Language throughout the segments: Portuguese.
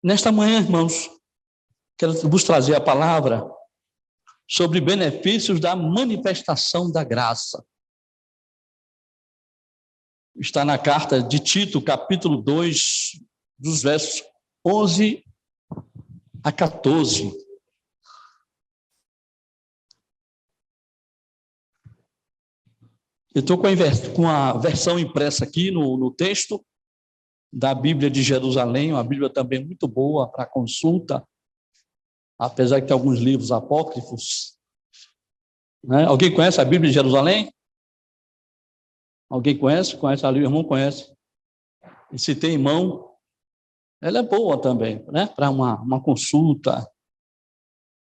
Nesta manhã, irmãos, quero vos trazer a palavra sobre benefícios da manifestação da graça. Está na carta de Tito, capítulo 2, dos versos 11 a 14. Eu estou com a versão impressa aqui no texto da Bíblia de Jerusalém, uma Bíblia também muito boa para consulta, apesar de ter alguns livros apócrifos. Né? Alguém conhece a Bíblia de Jerusalém? Alguém conhece? Conhece ali? O irmão conhece. E se tem em mão, ela é boa também, né? Para uma consulta.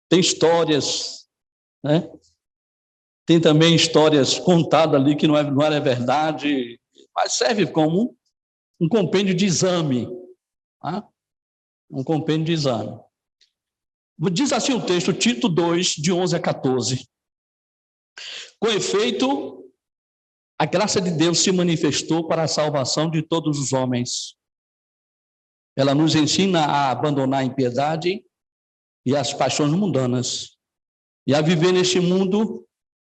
Tem histórias, né? Tem também histórias contadas ali que não era verdade, mas serve como um compêndio de exame. Tá? Um compêndio de exame. Diz assim o texto, Tito 2, de 11 a 14. Com efeito, a graça de Deus se manifestou para a salvação de todos os homens. Ela nos ensina a abandonar a impiedade e as paixões mundanas e a viver neste mundo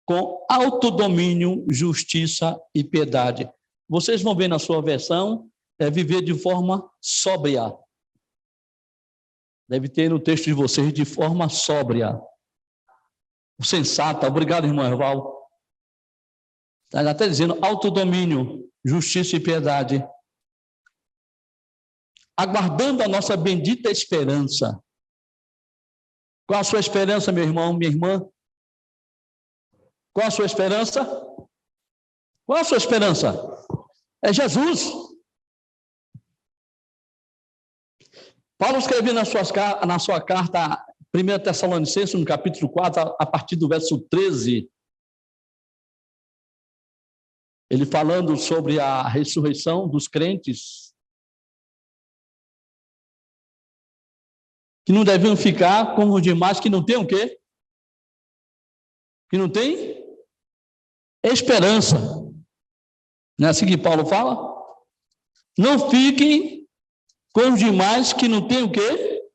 com autodomínio, justiça e piedade. Vocês vão ver na sua versão, viver de forma sóbria. Deve ter no texto de vocês, de forma sóbria. Sensata. Obrigado, irmão Erval. Está até dizendo autodomínio, justiça e piedade. Aguardando a nossa bendita esperança. Qual a sua esperança, meu irmão, minha irmã? Qual a sua esperança? Qual a sua esperança? É Jesus. Paulo escreveu na sua carta, 1 Tessalonicenses, no capítulo 4, a partir do verso 13, ele falando sobre a ressurreição dos crentes, que não deviam ficar como os demais, que não tem o quê? Que não tem esperança. Não é assim que Paulo fala? Não fiquem com os demais que não tem o quê?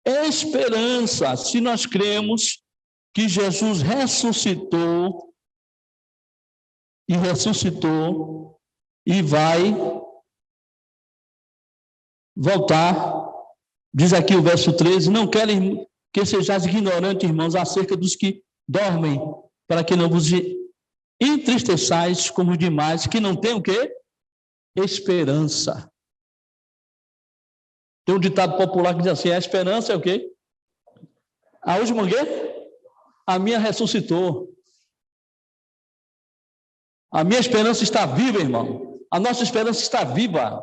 Esperança. Se nós cremos que Jesus ressuscitou e vai voltar. Diz aqui o verso 13, não querem que sejais ignorantes, irmãos, acerca dos que dormem, para que não vos entristeçais como os demais, que não têm o quê? Esperança. Tem um ditado popular que diz assim, a esperança é o quê? A última o quê? A minha ressuscitou. A minha esperança está viva, irmão. A nossa esperança está viva.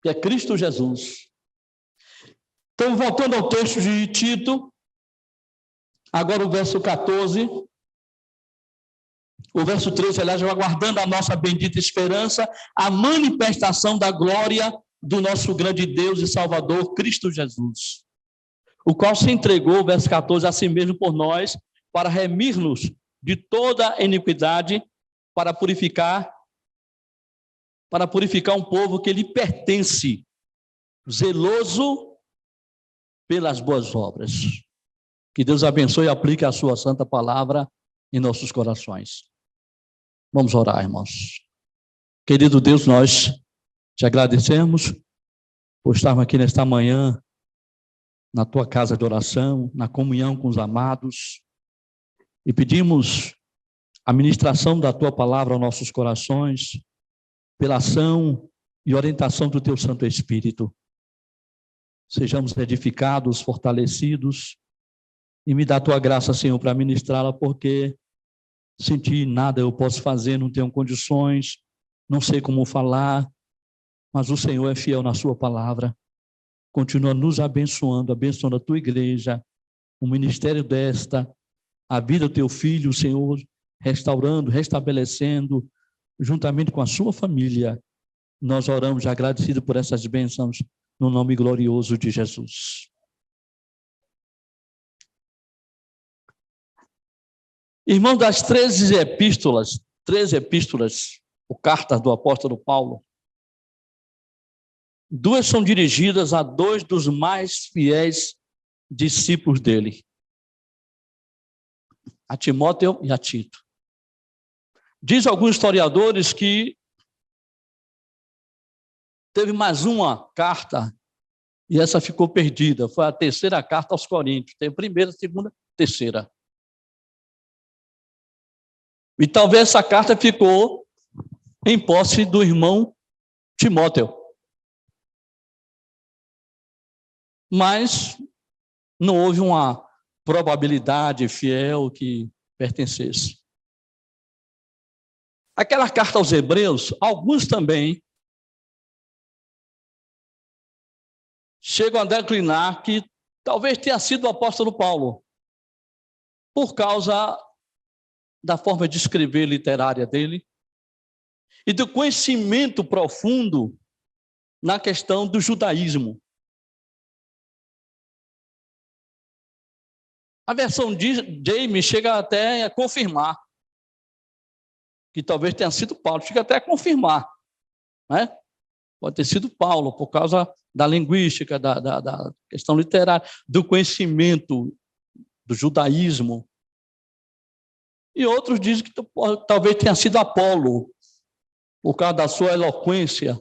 Que é Cristo Jesus. Então, voltando ao texto de Tito, agora o verso 14, o verso 13, aliás, aguardando a nossa bendita esperança, a manifestação da glória do nosso grande Deus e Salvador, Cristo Jesus, o qual se entregou, verso 14, a si mesmo por nós, para remir-nos de toda iniquidade, para purificar um povo que lhe pertence, zeloso pelas boas obras. Que Deus abençoe e aplique a sua santa palavra em nossos corações. Vamos orar, irmãos. Querido Deus, nós te agradecemos por estarmos aqui nesta manhã, na tua casa de oração, na comunhão com os amados, e pedimos a ministração da tua palavra aos nossos corações, pela ação e orientação do teu Santo Espírito. Sejamos edificados, fortalecidos, e me dá a tua graça, Senhor, para ministrá-la, porque sem ti nada eu posso fazer, não tenho condições, não sei como falar, mas o Senhor é fiel na sua palavra. Continua nos abençoando a tua igreja, o ministério desta, a vida do teu filho, Senhor, restaurando, restabelecendo, juntamente com a sua família. Nós oramos agradecidos por essas bênçãos, no nome glorioso de Jesus. Irmão, das 13 epístolas, ou cartas do apóstolo Paulo, Duas são dirigidas a dois dos mais fiéis discípulos dele, a Timóteo e a Tito. Diz alguns historiadores que teve mais uma carta e essa ficou perdida. Foi a terceira carta aos Coríntios. Tem a primeira, a segunda, a terceira. E talvez essa carta ficou em posse do irmão Timóteo. Mas não houve uma probabilidade fiel que pertencesse. Aquela carta aos Hebreus, alguns também chegam a declinar que talvez tenha sido o apóstolo Paulo, por causa da forma de escrever literária dele e do conhecimento profundo na questão do judaísmo. A versão de James chega até a confirmar que talvez tenha sido Paulo, chega até a confirmar, né? Pode ter sido Paulo, por causa da linguística, da questão literária, do conhecimento do judaísmo. E outros dizem que talvez tenha sido Apolo, por causa da sua eloquência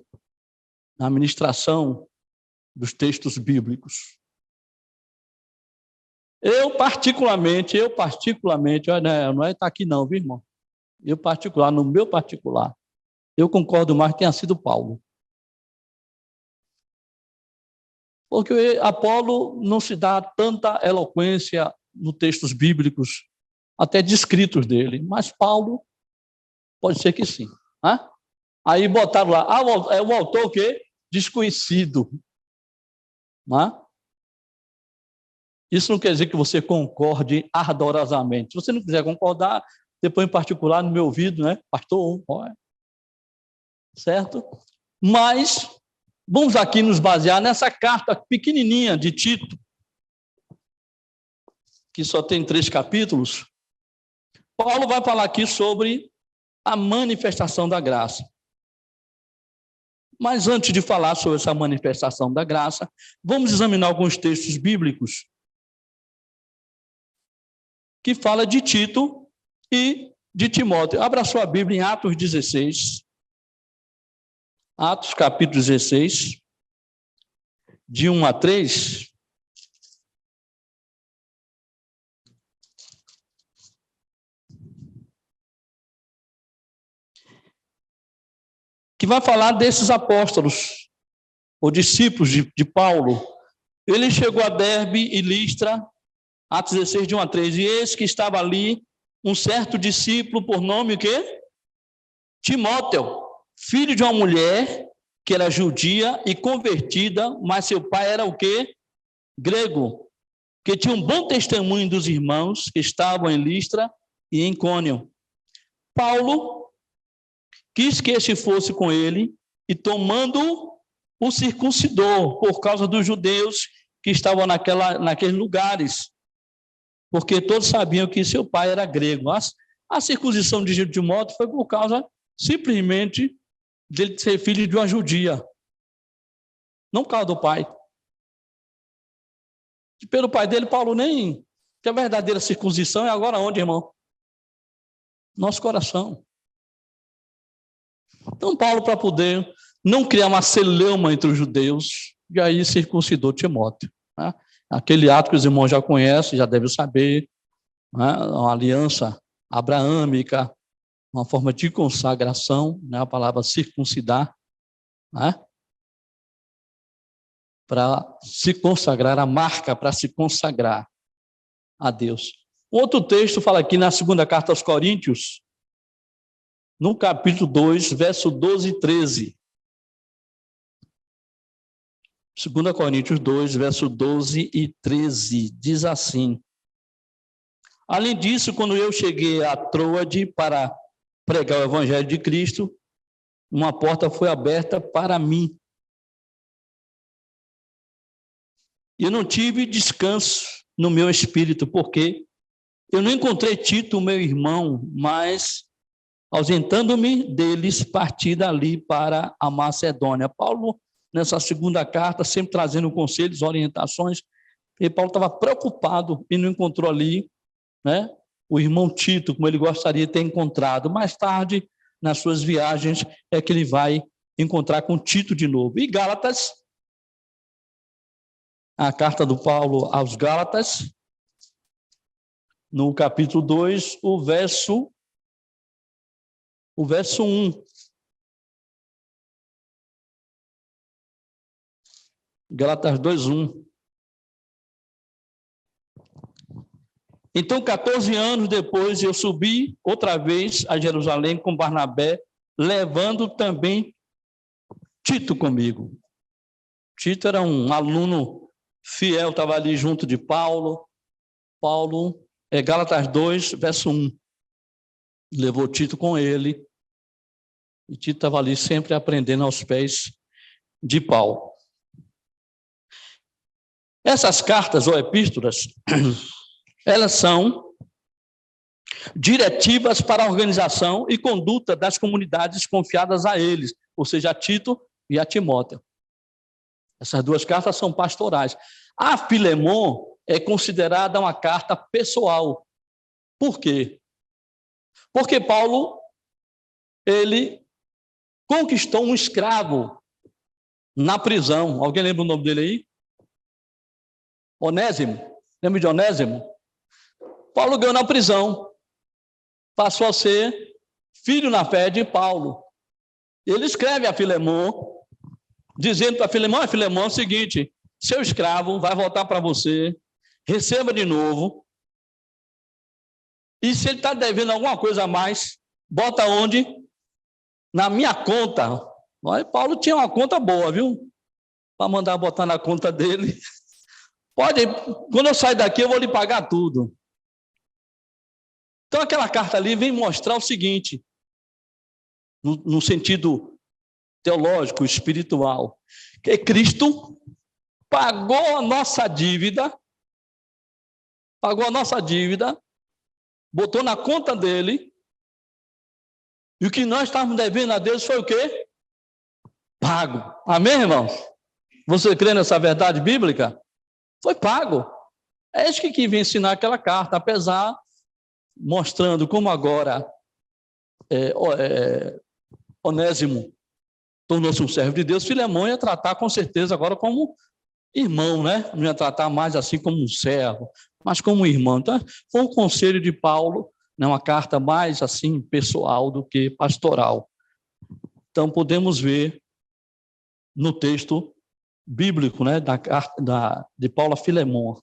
na administração dos textos bíblicos. Eu particularmente, olha, não é estar aqui não, viu, irmão? No meu particular, eu concordo mais que tenha sido Paulo. Porque Apolo não se dá tanta eloquência nos textos bíblicos, até descritos dele, mas Paulo pode ser que sim. Né? Aí botaram lá, é o autor o quê? Desconhecido. Né? Isso não quer dizer que você concorde ardorosamente. Se você não quiser concordar, depois em particular no meu ouvido, né? Pastor, certo? Mas vamos aqui nos basear nessa carta pequenininha de Tito, que só tem 3 capítulos. Paulo vai falar aqui sobre a manifestação da graça. Mas antes de falar sobre essa manifestação da graça, vamos examinar alguns textos bíblicos que fala de Tito e de Timóteo. Abra sua Bíblia em Atos 16. Atos, capítulo 16, de 1 a 3. Que vai falar desses apóstolos, ou discípulos de Paulo. Ele chegou a Derbe e Listra, Atos 16, de 1 a 3, e eis que estava ali um certo discípulo, por nome o quê? Timóteo, filho de uma mulher que era judia e convertida, mas seu pai era o quê? Grego, que tinha um bom testemunho dos irmãos que estavam em Listra e em Icônio. Paulo quis que este fosse com ele, e tomando o circuncidou, por causa dos judeus que estavam naqueles lugares, porque todos sabiam que seu pai era grego. A circuncisão de Timóteo foi por causa, simplesmente, dele ser filho de uma judia, não por causa do pai. E pelo pai dele, Paulo nem... que a verdadeira circuncisão é agora onde, irmão? Nosso coração. Então, Paulo, para poder não criar uma celeuma entre os judeus, e aí circuncidou Timóteo. Né? Aquele ato que os irmãos já conhecem, já devem saber, né? Uma aliança abraâmica, uma forma de consagração, né? A palavra circuncidar, né? Para se consagrar, a marca para se consagrar a Deus. Outro texto fala aqui na segunda carta aos Coríntios, no capítulo 2, verso 12 e 13. 2 Coríntios 2, verso 12 e 13, diz assim: além disso, quando eu cheguei a Troade para pregar o evangelho de Cristo, uma porta foi aberta para mim. E eu não tive descanso no meu espírito, porque eu não encontrei Tito, meu irmão, mas ausentando-me deles, parti dali para a Macedônia. Paulo, nessa segunda carta, sempre trazendo conselhos, orientações, e Paulo estava preocupado e não encontrou ali, né, o irmão Tito, como ele gostaria de ter encontrado. Mais tarde, nas suas viagens, é que ele vai encontrar com Tito de novo. E Gálatas, a carta do Paulo aos Gálatas, no capítulo 2, o verso 1. Gálatas 2:1. Então, 14 anos depois, eu subi outra vez a Jerusalém com Barnabé, levando também Tito comigo. Tito era um aluno fiel, estava ali junto de Paulo. Gálatas 2, verso 1. Levou Tito com ele. E Tito estava ali sempre aprendendo aos pés de Paulo. Essas cartas ou epístolas, elas são diretivas para a organização e conduta das comunidades confiadas a eles, ou seja, a Tito e a Timóteo. Essas duas cartas são pastorais. A Filemon é considerada uma carta pessoal. Por quê? Porque Paulo, ele conquistou um escravo na prisão. Alguém lembra o nome dele aí? Onésimo. Lembra de Onésimo? Paulo ganhou na prisão. Passou a ser filho na fé de Paulo. Ele escreve a Filemon, dizendo para Filemon, Filemon, é o seguinte, seu escravo vai voltar para você, receba de novo, e se ele está devendo alguma coisa a mais, bota onde? Na minha conta. Olha, Paulo tinha uma conta boa, viu? Para mandar botar na conta dele. Pode, quando eu sair daqui, eu vou lhe pagar tudo. Então, aquela carta ali vem mostrar o seguinte, no sentido teológico, espiritual, que Cristo pagou a nossa dívida, botou na conta dele, e o que nós estávamos devendo a Deus foi o quê? Pago. Amém, irmãos? Você crê nessa verdade bíblica? Foi pago. É isso que vem ensinar aquela carta, apesar, mostrando como agora Onésimo tornou-se um servo de Deus, Filemão ia tratar com certeza agora como irmão, né? Não ia tratar mais assim como um servo, mas como irmão. Então, foi um conselho de Paulo, né? Uma carta mais assim pessoal do que pastoral. Então, podemos ver no texto bíblico, né? Da carta de Paulo a Filemão.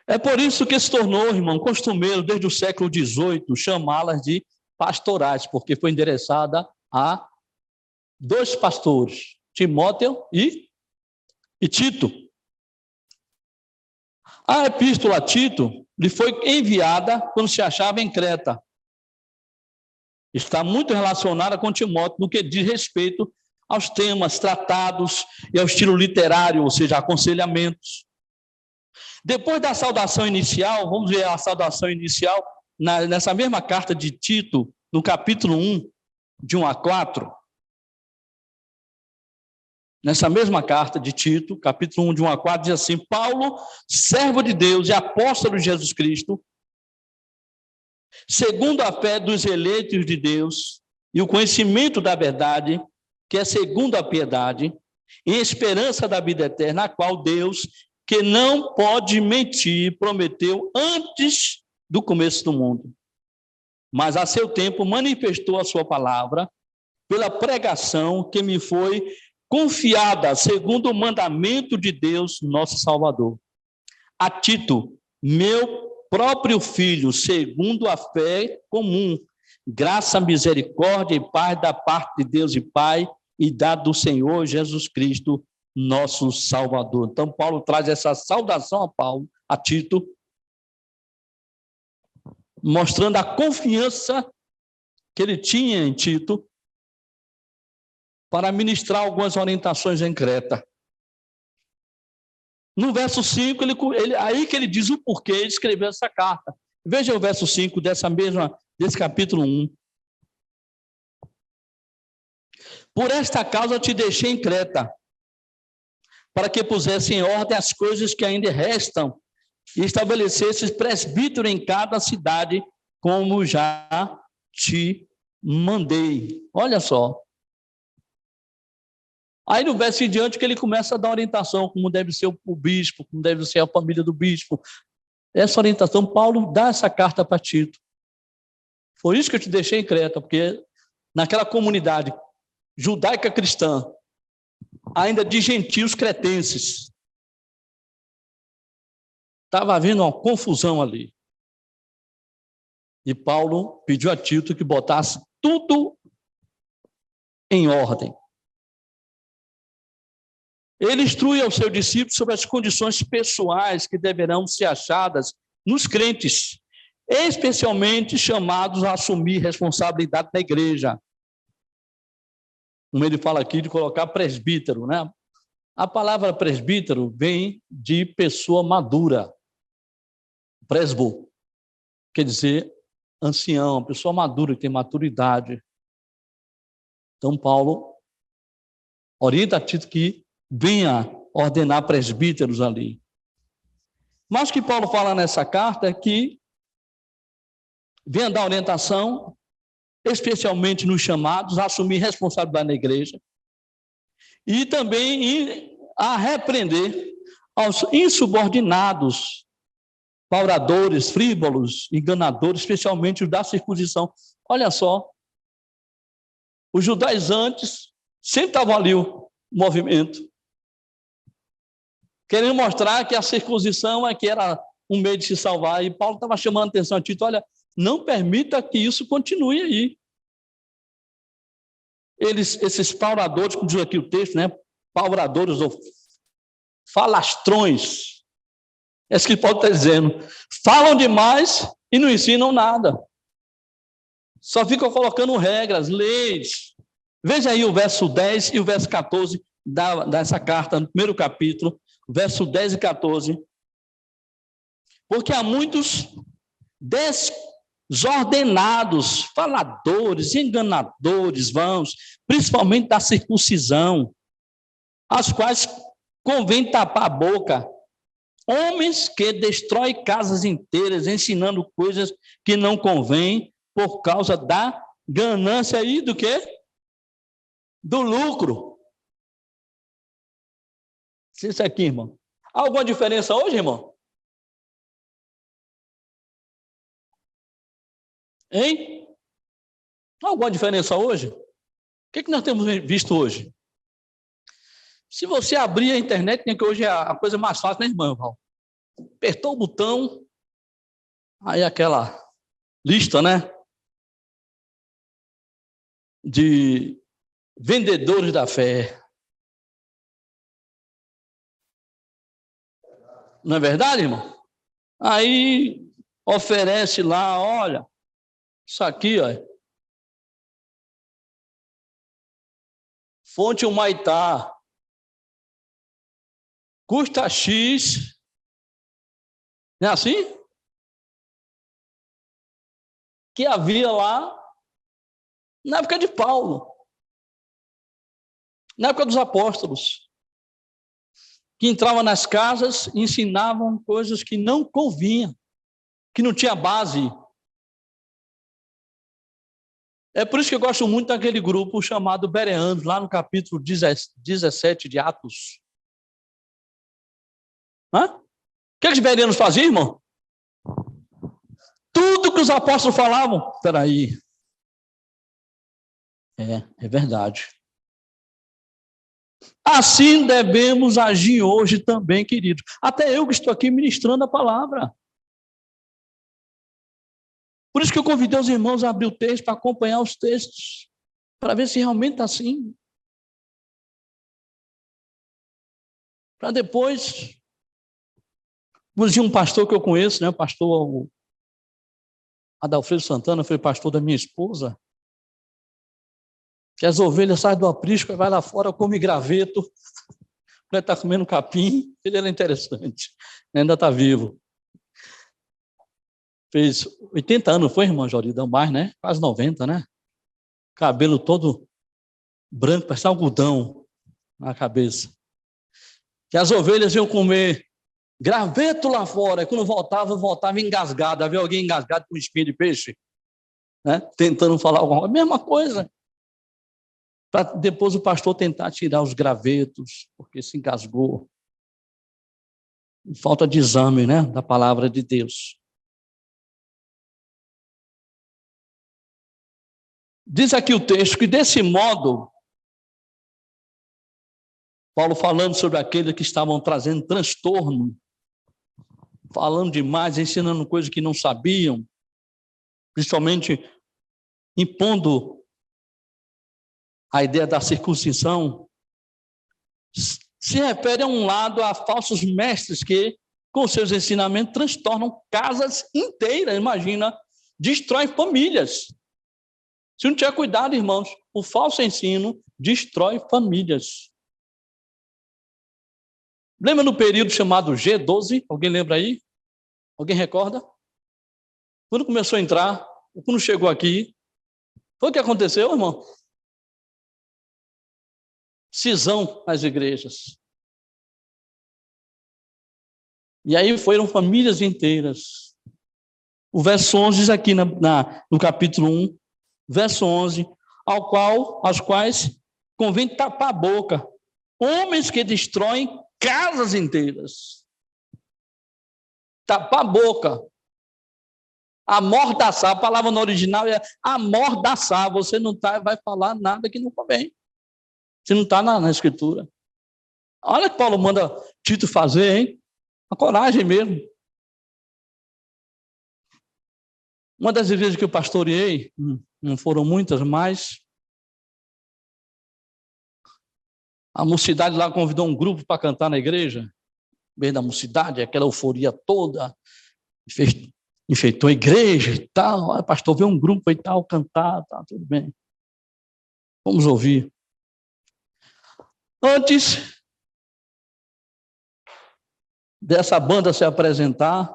É por isso que se tornou, irmão, costumeiro desde o século XVIII chamá-las de pastorais, porque foi endereçada a dois pastores, Timóteo e Tito. A epístola a Tito lhe foi enviada quando se achava em Creta. Está muito relacionada com Timóteo no que diz respeito aos temas tratados e ao estilo literário, ou seja, aconselhamentos. Depois da saudação inicial, vamos ver a saudação inicial, nessa mesma carta de Tito, no capítulo 1, de 1 a 4. Nessa mesma carta de Tito, capítulo 1, de 1 a 4, diz assim, Paulo, servo de Deus e apóstolo de Jesus Cristo, segundo a fé dos eleitos de Deus e o conhecimento da verdade, que é segundo a piedade, em esperança da vida eterna, a qual Deus, que não pode mentir, prometeu antes do começo do mundo. Mas a seu tempo manifestou a sua palavra pela pregação que me foi confiada segundo o mandamento de Deus, nosso Salvador. A Tito, meu próprio filho, segundo a fé comum, graça, misericórdia e paz da parte de Deus e Pai e da do Senhor Jesus Cristo, nosso Salvador. Então, Paulo traz essa saudação a Tito, mostrando a confiança que ele tinha em Tito para ministrar algumas orientações em Creta. No verso 5, aí que ele diz o porquê ele escreveu essa carta. Veja o verso 5 desse capítulo 1. Por esta causa te deixei em Creta, para que pusesse em ordem as coisas que ainda restam e estabelecesse presbítero em cada cidade, como já te mandei. Olha só. Aí no verso em diante que ele começa a dar orientação, como deve ser o bispo, como deve ser a família do bispo. Essa orientação, Paulo dá essa carta para Tito. Foi isso que eu te deixei em Creta, porque naquela comunidade judaica cristã, ainda de gentios cretenses, estava havendo uma confusão ali. E Paulo pediu a Tito que botasse tudo em ordem. Ele instrui ao seu discípulo sobre as condições pessoais que deverão ser achadas nos crentes, especialmente chamados a assumir responsabilidade na igreja. Como ele fala aqui de colocar presbítero, né? A palavra presbítero vem de pessoa madura. Presbo quer dizer ancião, pessoa madura, que tem maturidade. Então, Paulo orienta a Tito que venha ordenar presbíteros ali. Mas o que Paulo fala nessa carta é que venha dar orientação, especialmente nos chamados, a assumir responsabilidade na igreja, e também a repreender aos insubordinados, pauradores, frívolos, enganadores, especialmente os da circuncisão. Olha só, os judaizantes sempre estavam ali o movimento, querendo mostrar que a circuncisão é que era um meio de se salvar, e Paulo estava chamando a atenção a Tito, olha, não permita que isso continue aí. Esses pauradores, como diz aqui o texto, né? Pauradores ou falastrões, é isso que Paulo está dizendo, falam demais e não ensinam nada. Só ficam colocando regras, leis. Veja aí o verso 10 e o verso 14 dessa carta, no primeiro capítulo, verso 10 e 14. Porque há muitos desordenados, faladores, enganadores, vãos, principalmente da circuncisão, aos quais convém tapar a boca. Homens que destroem casas inteiras, ensinando coisas que não convêm por causa da ganância e do quê? Do lucro. Isso aqui, irmão. Há alguma diferença hoje, irmão? Hein? Há alguma diferença hoje? O que nós temos visto hoje? Se você abrir a internet, que hoje é a coisa mais fácil, né, irmão? Apertou o botão, aí aquela lista, né? De vendedores da fé. Não é verdade, irmão? Aí oferece lá, olha, isso aqui, ó. Fonte Humaitá. Custa X. Não é assim? Que havia lá na época de Paulo, na época dos apóstolos, que entravam nas casas e ensinavam coisas que não convinham, que não tinha base. É por isso que eu gosto muito daquele grupo chamado Bereanos, lá no capítulo 17 de Atos. Hã? O que os bereanos faziam, irmão? Tudo que os apóstolos falavam. Espera aí. É verdade. Assim devemos agir hoje também, queridos. Até eu que estou aqui ministrando a palavra. Por isso que eu convidei os irmãos a abrir o texto, para acompanhar os textos, para ver se realmente está assim. Para depois, como dizia um pastor que eu conheço, né, o pastor Adalfredo Santana, foi pastor da minha esposa, que as ovelhas saem do aprisco, vai lá fora, come graveto, está comendo capim, ele era interessante, ainda está vivo. Fez 80 anos, foi, irmã Joridão? Mais, né? Quase 90, né? Cabelo todo branco, parece algodão na cabeça. Que as ovelhas iam comer graveto lá fora, e quando voltava engasgado. Havia alguém engasgado com espinha de peixe, né? Tentando falar alguma coisa. Mesma coisa. Para depois o pastor tentar tirar os gravetos, porque se engasgou. Falta de exame, né, da palavra de Deus. Diz aqui o texto que, desse modo, Paulo falando sobre aqueles que estavam trazendo transtorno, falando demais, ensinando coisas que não sabiam, principalmente impondo a ideia da circuncisão, se refere a um lado a falsos mestres que, com seus ensinamentos, transtornam casas inteiras. Imagina, destrói famílias. Se não tiver cuidado, irmãos, o falso ensino destrói famílias. Lembra no período chamado G12? Alguém lembra aí? Alguém recorda? Quando começou a entrar, quando chegou aqui, foi o que aconteceu, irmão? Cisão nas igrejas. E aí foram famílias inteiras. O verso 11 diz aqui no capítulo 1, verso 11, aos quais convém tapar a boca. Homens que destroem casas inteiras. Tapar a boca. Amordaçar. A palavra no original é amordaçar. Você não vai falar nada que não convém. Se não está na Escritura. Olha que Paulo manda Tito fazer, hein? A coragem mesmo. Uma das igrejas que eu pastoreei, não foram muitas, mas a mocidade lá convidou um grupo para cantar na igreja, bem da mocidade, aquela euforia toda, enfeitou a igreja e tal. Olha, pastor, veio um grupo e tal, cantar, tá, tudo bem. Vamos ouvir. Antes dessa banda se apresentar,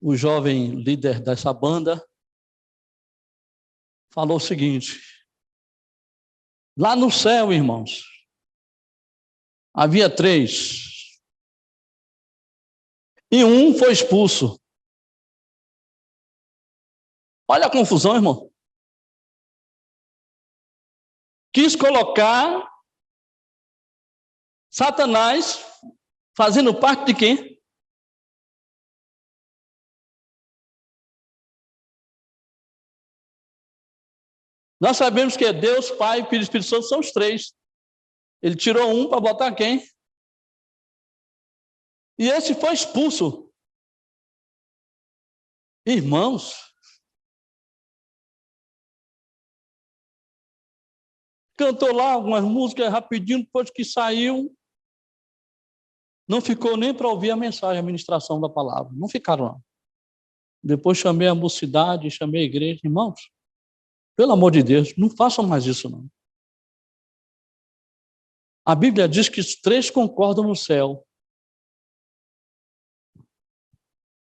o jovem líder dessa banda falou o seguinte: lá no céu, irmãos, havia 3, e um foi expulso. Olha a confusão, irmão. Quis colocar Satanás fazendo parte de quem? Nós sabemos que é Deus, Pai, Filho e Espírito Santo, são os 3. Ele tirou um para botar quem? E esse foi expulso. Irmãos, cantou lá algumas músicas rapidinho, depois que saiu, não ficou nem para ouvir a mensagem, a ministração da palavra. Não ficaram lá. Depois chamei a mocidade, chamei a igreja. Irmãos, pelo amor de Deus, não façam mais isso, não. A Bíblia diz que os 3 concordam no céu.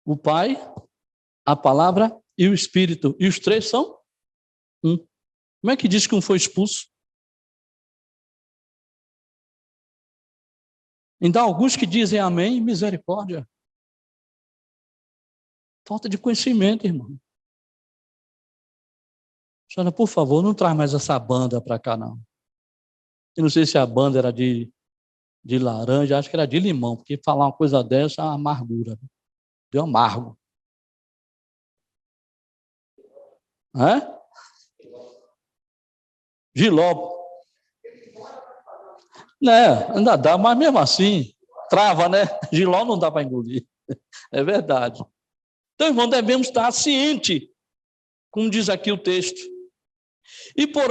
O Pai, a palavra e o Espírito. E os 3 são um. Como é que diz que um foi expulso? Então, alguns que dizem amém, misericórdia. Falta de conhecimento, irmão. Senhora, por favor, não traz mais essa banda para cá, não. Eu não sei se a banda era de laranja, acho que era de limão, porque falar uma coisa dessa é uma amargura. Deu amargo. É? Giló. Né, ainda dá, mas mesmo assim, trava, né? Giló não dá para engolir. É verdade. Então, irmão, devemos estar cientes, como diz aqui o texto. E, por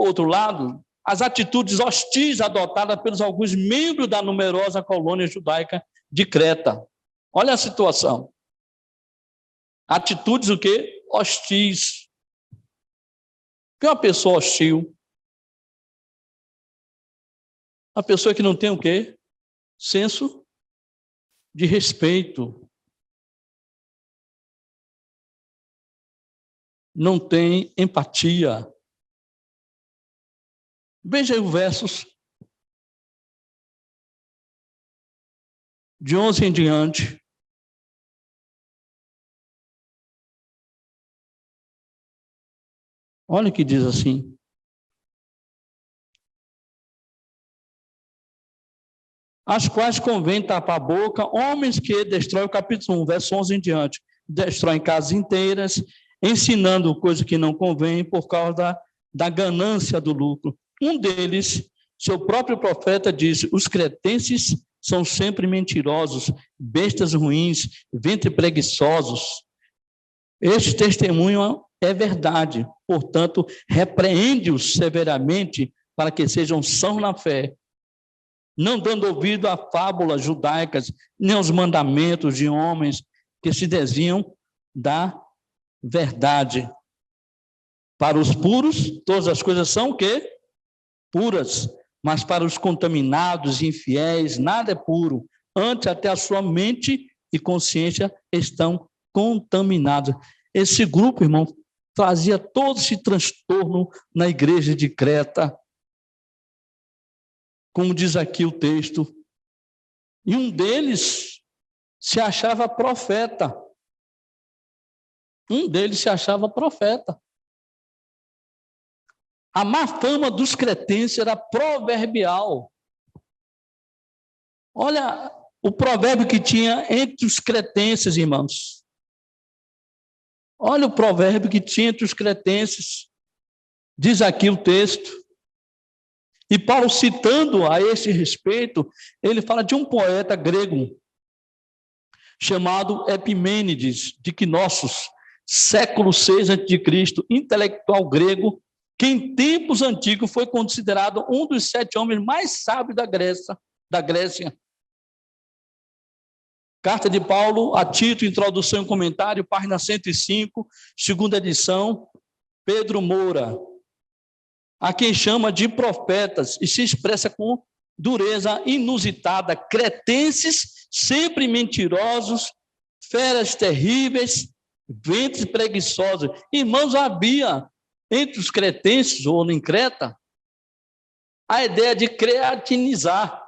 outro lado, as atitudes hostis adotadas pelos alguns membros da numerosa colônia judaica de Creta. Olha a situação. Atitudes o quê? Hostis. O que é uma pessoa hostil? Uma pessoa que não tem o quê? Senso de respeito. Não tem empatia. Veja aí os versos de 11 em diante. Olha o que diz assim. As quais convém tapar a boca, homens que destroem, o capítulo 1, verso 11 em diante, destroem casas inteiras, ensinando coisa que não convém por causa da ganância do lucro. Um deles, seu próprio profeta, disse: os cretenses são sempre mentirosos, bestas ruins, ventre preguiçosos. Este testemunho é verdade, portanto, repreende-os severamente para que sejam sãos na fé, não dando ouvido a fábulas judaicas, nem aos mandamentos de homens que se desviam da verdade. Para os puros, todas as coisas são o quê? Puras. Mas para os contaminados e infiéis, nada é puro. Antes, até a sua mente e consciência estão contaminados. Esse grupo, irmão, trazia todo esse transtorno na igreja de Creta. Como diz aqui o texto. E um deles se achava profeta. Um deles se achava profeta. A má fama dos cretenses era proverbial. Olha o provérbio que tinha entre os cretenses, irmãos. Olha o provérbio que tinha entre os cretenses. Diz aqui o texto. E Paulo, citando a esse respeito, ele fala de um poeta grego chamado Epimênides, de Knossos, século 6 a.C., intelectual grego, que em tempos antigos foi considerado um dos 7 homens mais sábios da Grécia. Carta de Paulo a Tito, introdução e comentário, página 105, segunda edição, Pedro Moura, a quem chama de profetas e se expressa com dureza inusitada, cretenses sempre mentirosos, feras terríveis, ventres preguiçosos. Irmãos, havia entre os cretenses, ou em Creta, a ideia de creatinizar.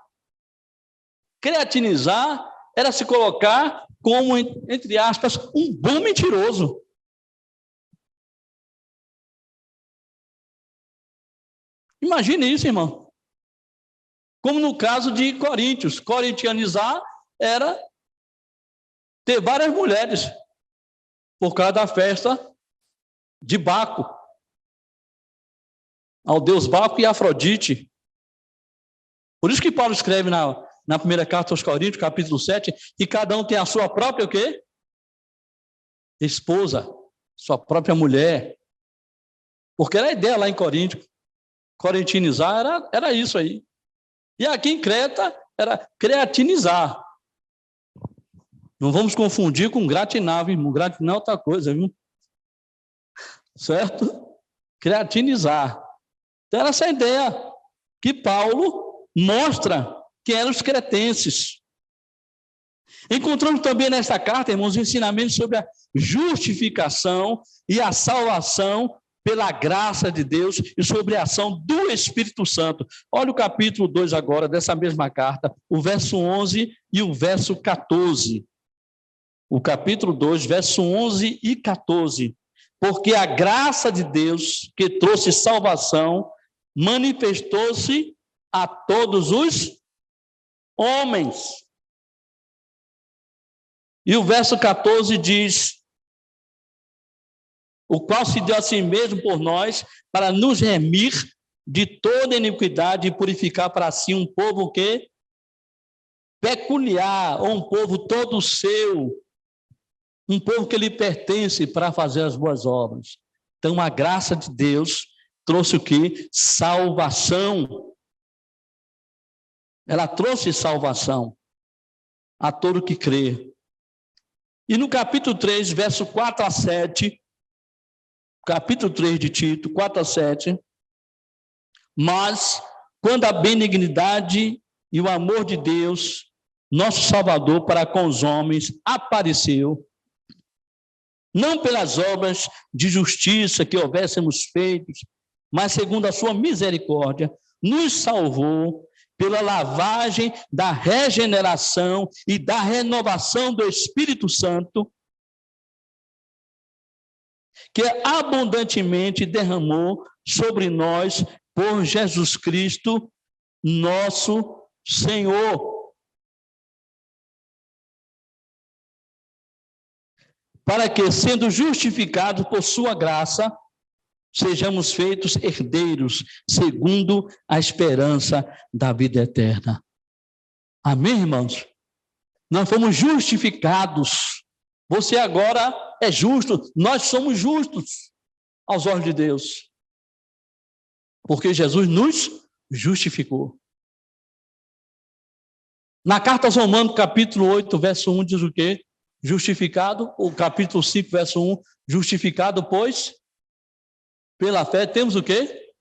Creatinizar era se colocar como, entre aspas, um bom mentiroso. Imagine isso, irmão. Como no caso de Coríntios. Corintianizar era ter várias mulheres por causa da festa de Baco, ao deus Baco e Afrodite. Por isso que Paulo escreve na primeira carta aos Coríntios, capítulo 7, que cada um tem a sua própria o quê? Esposa, sua própria mulher. Porque era a ideia lá em Corinto. Corintinizar era isso aí. E aqui em Creta era creatinizar. Não vamos confundir com gratinar, viu? Gratinar é outra coisa, viu? Certo? Creatinizar. Então, era essa ideia que Paulo mostra que eram os cretenses. Encontramos também nessa carta, irmãos, ensinamentos sobre a justificação e a salvação pela graça de Deus e sobre a ação do Espírito Santo. Olha o capítulo 2 agora dessa mesma carta, o verso 11 e o verso 14. O capítulo 2, verso 11 e 14. Porque a graça de Deus que trouxe salvação manifestou-se a todos os homens. E o verso 14 diz: o qual se deu a si mesmo por nós, para nos remir de toda iniquidade e purificar para si um povo que peculiar, ou um povo todo seu, um povo que lhe pertence para fazer as boas obras. Então, a graça de Deus trouxe o quê? Salvação. Ela trouxe salvação a todo que crê. E no capítulo 3, verso 4 a 7, capítulo 3 de Tito, 4 a 7, mas quando a benignidade e o amor de Deus, nosso Salvador, para com os homens, apareceu, não pelas obras de justiça que houvéssemos feito, mas segundo a sua misericórdia, nos salvou pela lavagem da regeneração e da renovação do Espírito Santo, que abundantemente derramou sobre nós por Jesus Cristo, nosso Senhor. Para que, sendo justificados por sua graça, sejamos feitos herdeiros, segundo a esperança da vida eterna. Amém, irmãos? Nós fomos justificados. Você agora é justo, nós somos justos aos olhos de Deus. Porque Jesus nos justificou. Na carta aos Romanos, capítulo 8, verso 1, diz o quê? Justificado, o capítulo 5, verso 1, justificado, pois, pela fé, temos o quê?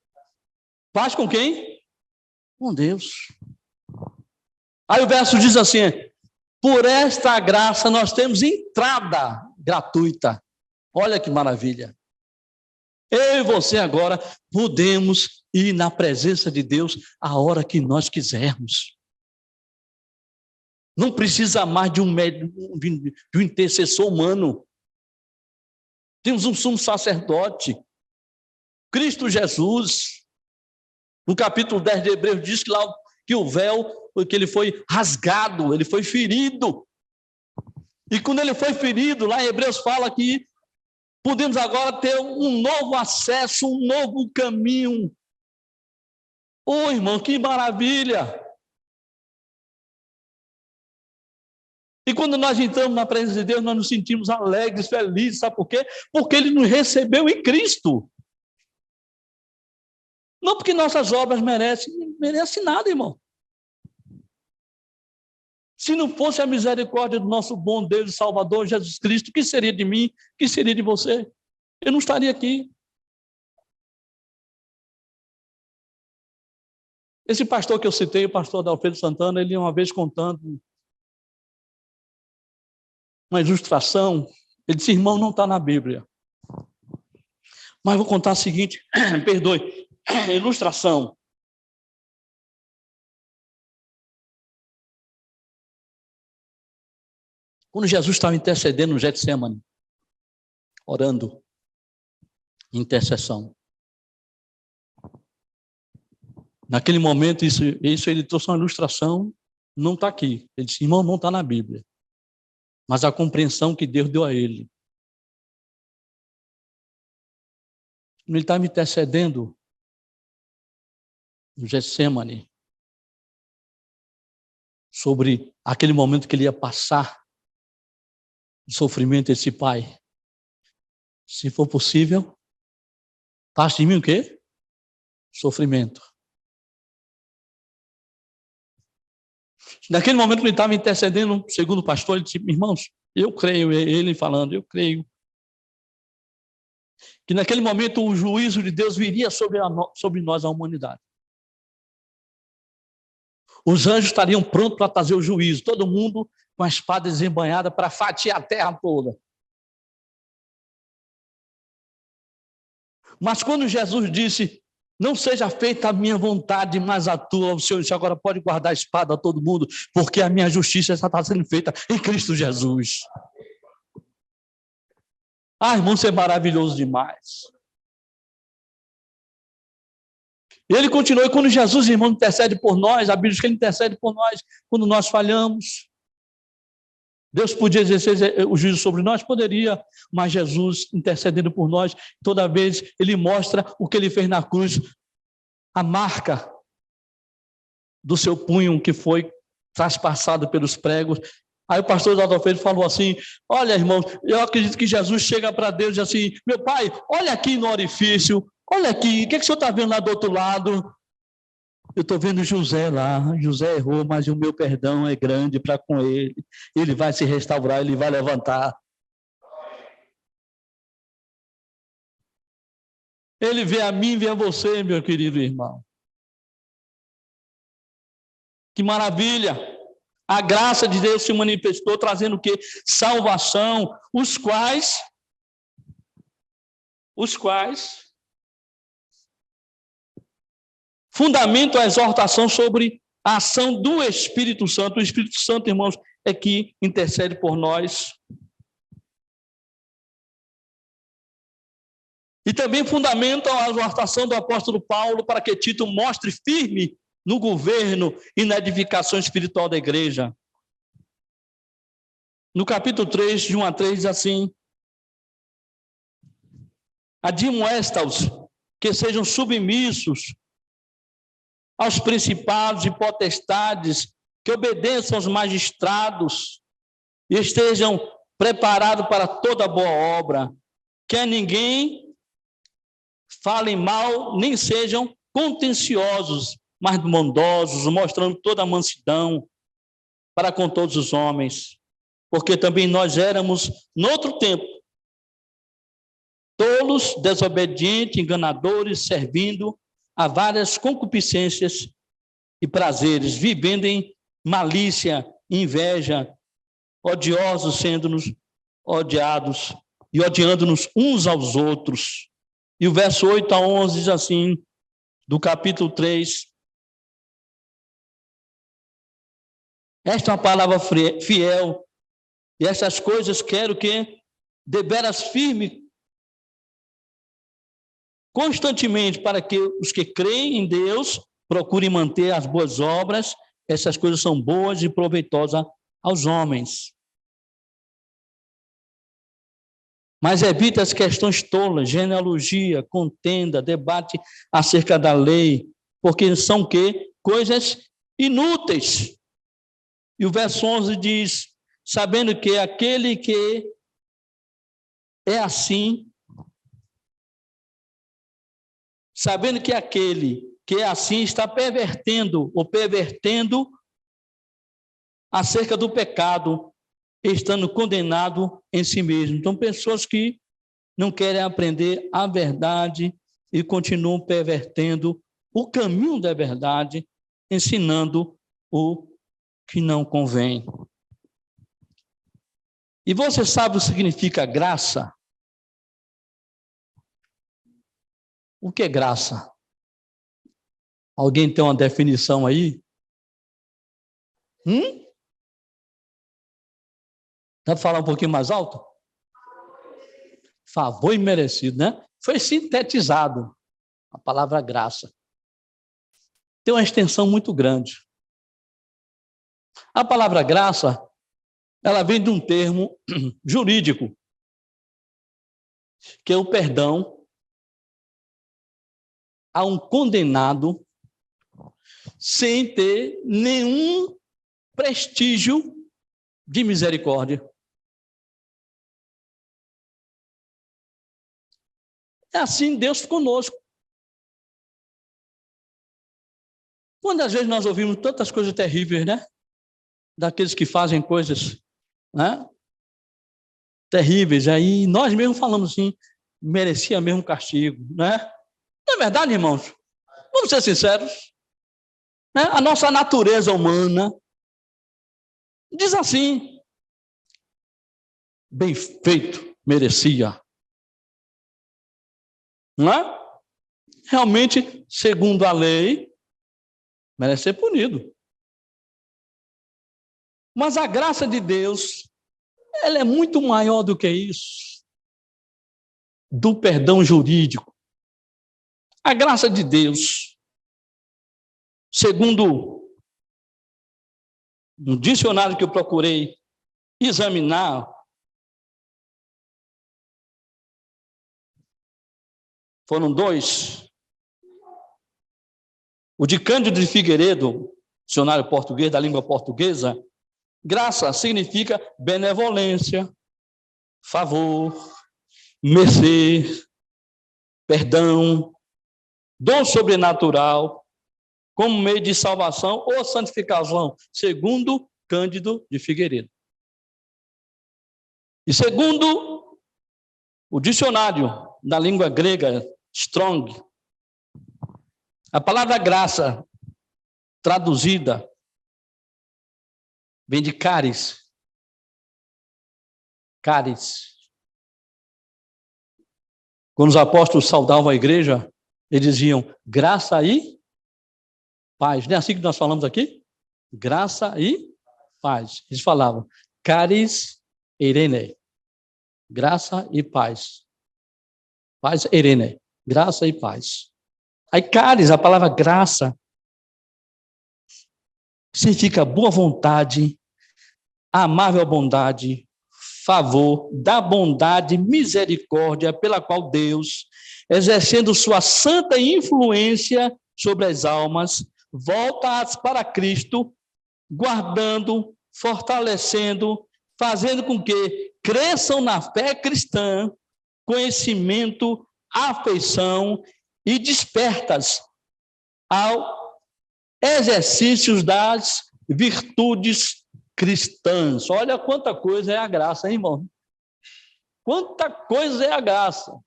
Paz com quem? Com Deus. Aí o verso diz assim, por esta graça nós temos entrada gratuita. Olha que maravilha. Eu e você agora podemos ir na presença de Deus a hora que nós quisermos. Não precisa mais de um intercessor humano. Temos um sumo sacerdote, Cristo Jesus. No capítulo 10 de Hebreus diz que lá que o véu, que ele foi rasgado, ele foi ferido. E quando ele foi ferido, lá em Hebreus fala que podemos agora ter um novo acesso, um novo caminho. Ô, irmão, que maravilha! E quando nós entramos na presença de Deus, nós nos sentimos alegres, felizes, sabe por quê? Porque Ele nos recebeu em Cristo. Não porque nossas obras merecem nada, irmão. Se não fosse a misericórdia do nosso bom Deus e Salvador, Jesus Cristo, o que seria de mim? O que seria de você? Eu não estaria aqui. Esse pastor que eu citei, o pastor Adalfredo Santana, ele uma vez contando uma ilustração, ele disse, irmão, não está na Bíblia. Mas vou contar o seguinte, perdoe, ilustração. Quando Jesus estava intercedendo no Getsemane, orando, intercessão. Naquele momento, isso ele trouxe uma ilustração, não está aqui. Ele disse, irmão, não está na Bíblia. Mas a compreensão que Deus deu a ele. Quando ele estava intercedendo no Getsemane, sobre aquele momento que ele ia passar o sofrimento desse pai. Se for possível, passe de mim o quê? Sofrimento. Naquele momento que ele estava intercedendo, segundo o pastor, ele disse, irmãos, eu creio, ele falando, eu creio, que naquele momento o juízo de Deus viria sobre nós, a humanidade. Os anjos estariam prontos para trazer o juízo, todo mundo com a espada desembainhada para fatiar a terra toda. Mas quando Jesus disse, não seja feita a minha vontade, mas a tua, o Senhor disse, agora pode guardar a espada a todo mundo, porque a minha justiça já está sendo feita em Cristo Jesus. Ah, irmão, isso é maravilhoso demais. E ele continua, e quando Jesus, irmão, intercede por nós, a Bíblia diz que ele intercede por nós quando nós falhamos. Deus podia exercer o juízo sobre nós? Poderia, mas Jesus intercedendo por nós, toda vez ele mostra o que ele fez na cruz, a marca do seu punho que foi traspassado pelos pregos. Aí o pastor Adalfredo falou assim, olha, irmão, eu acredito que Jesus chega para Deus e diz assim, meu pai, olha aqui no orifício, olha aqui, o que o senhor está vendo lá do outro lado? Eu estou vendo José lá, José errou, mas o meu perdão é grande para com ele. Ele vai se restaurar, ele vai levantar. Ele vê a mim, vê a você, meu querido irmão. Que maravilha! A graça de Deus se manifestou, trazendo o quê? Salvação, os quais fundamento a exortação sobre a ação do Espírito Santo. O Espírito Santo, irmãos, é que intercede por nós. E também fundamentam a exortação do apóstolo Paulo para que Tito mostre firme no governo e na edificação espiritual da igreja. No capítulo 3, de 1 a 3, diz assim: admoesta-os que sejam submissos aos principados e potestades, que obedeçam aos magistrados e estejam preparados para toda boa obra, que a ninguém falem mal, nem sejam contenciosos, mas bondosos, mostrando toda a mansidão para com todos os homens, porque também nós éramos, noutro tempo, tolos, desobedientes, enganadores, servindo a várias concupiscências e prazeres, vivendo em malícia, inveja, odiosos, sendo-nos odiados e odiando-nos uns aos outros. E o verso 8 a 11 diz assim, do capítulo 3: esta é uma palavra fiel, e estas coisas quero que deveras firme constantemente, para que os que creem em Deus procurem manter as boas obras. Essas coisas são boas e proveitosas aos homens. Mas evita as questões tolas, genealogia, contenda, debate acerca da lei, porque são o quê? Coisas inúteis. E o verso 11 diz: sabendo que aquele que é assim, sabendo que aquele que é assim está pervertendo acerca do pecado, estando condenado em si mesmo. Então, pessoas que não querem aprender a verdade e continuam pervertendo o caminho da verdade, ensinando o que não convém. E você sabe o que significa graça? O que é graça? Alguém tem uma definição aí? Dá para falar um pouquinho mais alto? Favor imerecido, né? Foi sintetizado a palavra graça. Tem uma extensão muito grande. A palavra graça, ela vem de um termo jurídico, que é o perdão a um condenado sem ter nenhum prestígio de misericórdia. É assim Deus conosco. Quantas vezes nós ouvimos tantas coisas terríveis, né? Daqueles que fazem coisas, né? Terríveis. Aí nós mesmos falamos assim, merecia mesmo castigo, né? Não é verdade, irmãos? Vamos ser sinceros. Né? A nossa natureza humana diz assim: bem feito, merecia. Não é? Realmente, segundo a lei, merece ser punido. Mas a graça de Deus, ela é muito maior do que isso, do perdão jurídico. A graça de Deus, segundo um dicionário que eu procurei examinar, foram dois. O de Cândido de Figueiredo, dicionário português da língua portuguesa, graça significa benevolência, favor, mercê, perdão, dom sobrenatural, como meio de salvação ou santificação, segundo Cândido de Figueiredo. E segundo o dicionário da língua grega, Strong, a palavra graça, traduzida, vem de caris. Caris. Quando os apóstolos saudavam a igreja, eles diziam, graça e paz. Não é assim que nós falamos aqui? Graça e paz. Eles falavam, caris eirene. Graça e paz. Paz eirene. Graça e paz. Aí, caris, a palavra graça, significa boa vontade, amável bondade, favor, da bondade, misericórdia, pela qual Deus, exercendo sua santa influência sobre as almas, volta-as para Cristo, guardando, fortalecendo, fazendo com que cresçam na fé cristã, conhecimento, afeição e despertas ao exercício das virtudes cristãs. Olha quanta coisa é a graça, hein, irmão? Quanta coisa é a graça.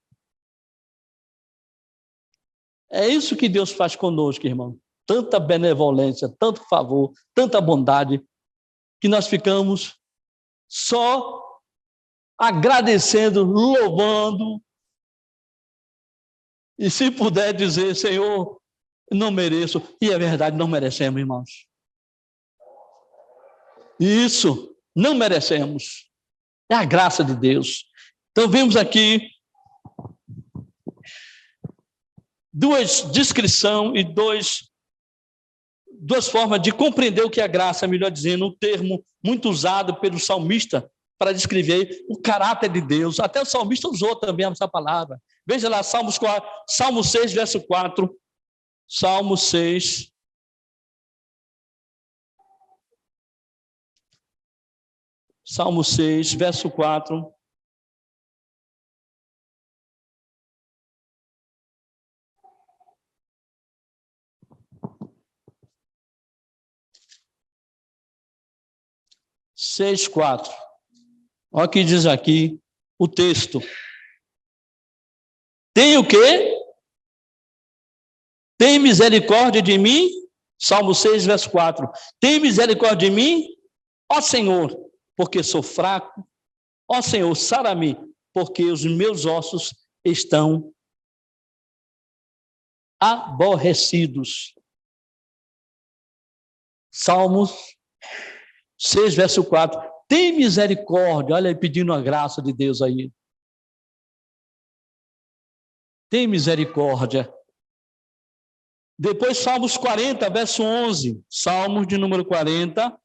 É isso que Deus faz conosco, irmão. Tanta benevolência, tanto favor, tanta bondade, que nós ficamos só agradecendo, louvando, e se puder dizer, Senhor, não mereço, e é verdade, não merecemos, irmãos. Isso, não merecemos. É a graça de Deus. Então, vimos aqui duas descrições e duas formas de compreender o que é a graça, melhor dizendo, um termo muito usado pelo salmista para descrever o caráter de Deus. Até o salmista usou também essa palavra. Veja lá, Salmo 6, verso 4. Salmo 6. Salmo 6, verso 4. Seis, 4. Olha o que diz aqui o texto. Tem o quê? Tem misericórdia de mim? Salmo 6, verso 4. Tem misericórdia de mim, ó Senhor, porque sou fraco. Ó Senhor, sara-me, porque os meus ossos estão aborrecidos. Salmos 6, verso 4. Tem misericórdia, olha aí, pedindo a graça de Deus aí. Tem misericórdia. Depois, Salmos 40, verso 11. Salmos de número 40,